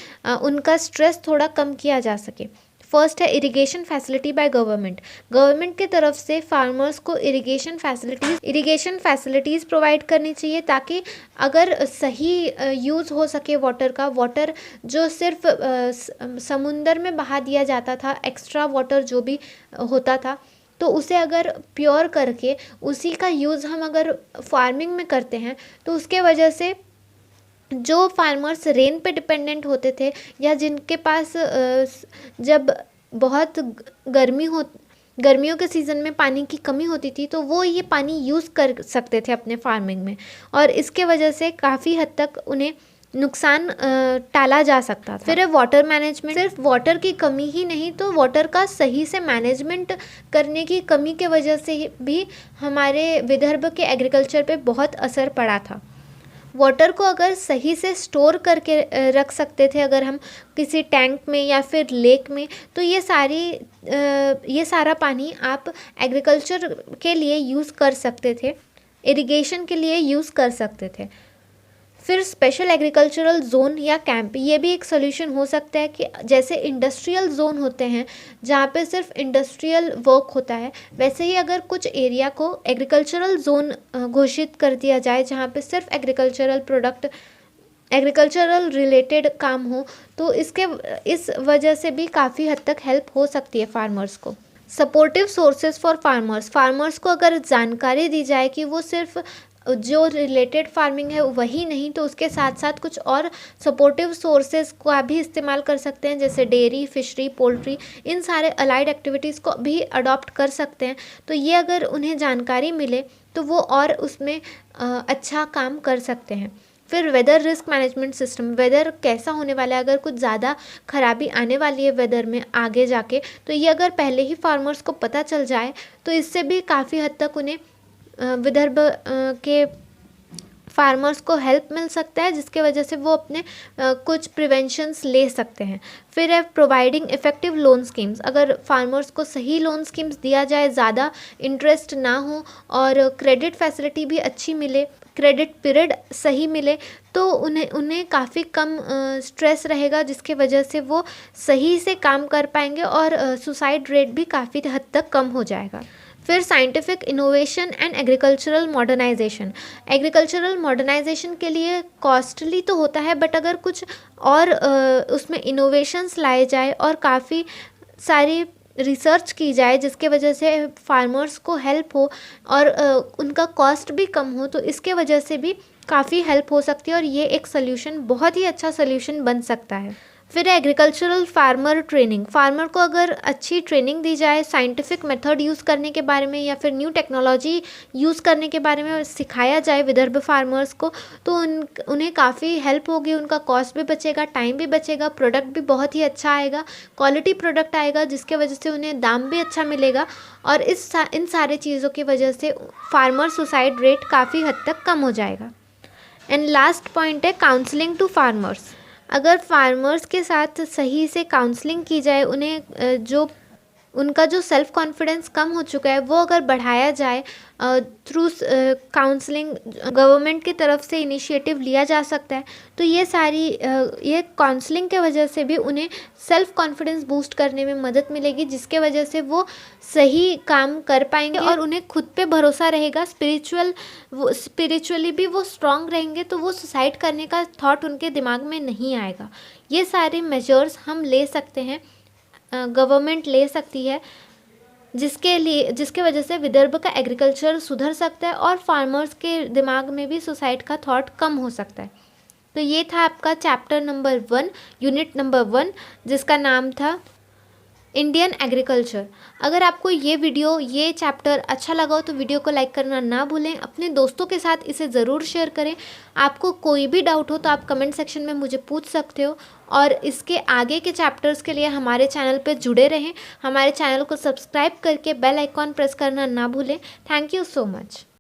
उनका स्ट्रेस थोड़ा कम किया जा सके। फर्स्ट है इरिगेशन फैसिलिटी बाय गवर्नमेंट की तरफ से फार्मर्स को इरिगेशन फैसिलिटीज़ प्रोवाइड करनी चाहिए, ताकि अगर सही यूज़ हो सके वाटर जो सिर्फ समुंदर में बहा दिया जाता था, एक्स्ट्रा वाटर जो भी होता था, तो उसे अगर प्योर करके उसी का यूज़ हम अगर फार्मिंग में करते हैं तो उसके वजह से जो फार्मर्स रेन पे डिपेंडेंट होते थे या जिनके पास जब बहुत गर्मियों के सीज़न में पानी की कमी होती थी तो वो ये पानी यूज़ कर सकते थे अपने फार्मिंग में, और इसके वजह से काफ़ी हद तक उन्हें नुकसान टाला जा सकता था। फिर है वाटर मैनेजमेंट। सिर्फ वाटर की कमी ही नहीं तो वाटर का सही से मैनेजमेंट करने की कमी के वजह से भी हमारे विदर्भ के एग्रीकल्चर पे बहुत असर पड़ा था। वाटर को अगर सही से स्टोर करके रख सकते थे अगर हम किसी टैंक में या फिर लेक में, तो ये सारा पानी आप एग्रीकल्चर के लिए यूज़ कर सकते थे, इरिगेशन के लिए यूज़ कर सकते थे। फिर स्पेशल एग्रीकल्चरल जोन या कैंप, ये भी एक सोल्यूशन हो सकता है कि जैसे इंडस्ट्रियल जोन होते हैं जहाँ पे सिर्फ इंडस्ट्रियल वर्क होता है, वैसे ही अगर कुछ एरिया को एग्रीकल्चरल जोन घोषित कर दिया जाए जहाँ पे सिर्फ एग्रीकल्चरल रिलेटेड काम हो, तो इस वजह से भी काफ़ी हद तक हेल्प हो सकती है फार्मर्स को। Supportive sources for farmers, farmers को अगर जानकारी दी जाए कि वो सिर्फ जो रिलेटेड फार्मिंग है वही नहीं, तो उसके साथ साथ कुछ और सपोर्टिव सोर्सेज का भी इस्तेमाल कर सकते हैं, जैसे डेयरी, फिशरी, पोल्ट्री, इन सारे अलाइड एक्टिविटीज़ को भी अडॉप्ट कर सकते हैं। तो ये अगर उन्हें जानकारी मिले तो वो और उसमें अच्छा काम कर सकते हैं। फिर weather risk management system, weather कैसा होने वाला है, अगर कुछ ज़्यादा खराबी आने वाली है वेदर में आगे जाके, तो ये अगर पहले ही फार्मर्स को पता चल जाए तो इससे भी काफ़ी हद तक उन्हें विदर्भ के फार्मर्स को हेल्प मिल सकता है, जिसके वजह से वो अपने कुछ प्रिवेंशंस ले सकते हैं। फिर है प्रोवाइडिंग इफ़ेक्टिव लोन स्कीम्स, अगर फार्मर्स को सही लोन स्कीम्स दिया जाए, ज़्यादा इंटरेस्ट ना हो और क्रेडिट फैसिलिटी भी अच्छी मिले, क्रेडिट पीरियड सही मिले, तो उन्हें काफ़ी कम स्ट्रेस रहेगा, जिसके वजह से वो सही से काम कर पाएंगे और सुसाइड रेट भी काफ़ी हद तक कम हो जाएगा। फिर scientific innovation and agricultural modernisation, agricultural modernisation के लिए कॉस्टली तो होता है, बट अगर कुछ और उसमें इनोवेशंस लाए जाए और काफ़ी सारी रिसर्च की जाए जिसके वजह से फार्मर्स को हेल्प हो और उनका कॉस्ट भी कम हो, तो इसके वजह से भी काफ़ी हेल्प हो सकती है और ये एक सल्यूशन, बहुत ही अच्छा सल्यूशन बन सकता है। फिर एग्रीकल्चरल फार्मर ट्रेनिंग, फार्मर को अगर अच्छी ट्रेनिंग दी जाए, साइंटिफिक मेथड यूज़ करने के बारे में या फिर न्यू टेक्नोलॉजी यूज़ करने के बारे में सिखाया जाए विदर्भ फार्मर्स को, तो उन्हें काफ़ी हेल्प होगी, उनका कॉस्ट भी बचेगा, टाइम भी बचेगा, प्रोडक्ट भी बहुत ही अच्छा आएगा, क्वालिटी प्रोडक्ट आएगा, जिसके वजह से उन्हें दाम भी अच्छा मिलेगा और इन सारे चीज़ों की वजह से फार्मर सुसाइड रेट काफ़ी हद तक कम हो जाएगा। एंड लास्ट पॉइंट है काउंसलिंग टू फार्मर्स, अगर फार्मर्स के साथ सही से काउंसलिंग की जाए, उन्हें उनका जो सेल्फ कॉन्फिडेंस कम हो चुका है वो अगर बढ़ाया जाए थ्रू काउंसलिंग, गवर्नमेंट की तरफ से इनिशिएटिव लिया जा सकता है, तो ये काउंसलिंग के वजह से भी उन्हें सेल्फ कॉन्फिडेंस बूस्ट करने में मदद मिलेगी, जिसके वजह से वो सही काम कर पाएंगे और उन्हें खुद पे भरोसा रहेगा, स्पिरिचुअली भी वो स्ट्रांग रहेंगे, तो वो सुसाइड करने का थॉट उनके दिमाग में नहीं आएगा। ये सारे मेजर्स हम ले सकते हैं, गवर्नमेंट ले सकती है, जिसके वजह से विदर्भ का एग्रीकल्चर सुधर सकता है और फार्मर्स के दिमाग में भी सुसाइड का थॉट कम हो सकता है। तो ये था आपका चैप्टर नंबर 1, यूनिट नंबर 1, जिसका नाम था इंडियन एग्रीकल्चर। अगर आपको ये चैप्टर अच्छा लगा हो तो वीडियो को लाइक करना ना भूलें, अपने दोस्तों के साथ इसे ज़रूर शेयर करें। आपको कोई भी डाउट हो तो आप कमेंट सेक्शन में मुझे पूछ सकते हो और इसके आगे के चैप्टर्स के लिए हमारे चैनल पर जुड़े रहें। हमारे चैनल को सब्सक्राइब करके बेल आइकॉन प्रेस करना ना भूलें। Thank you so much.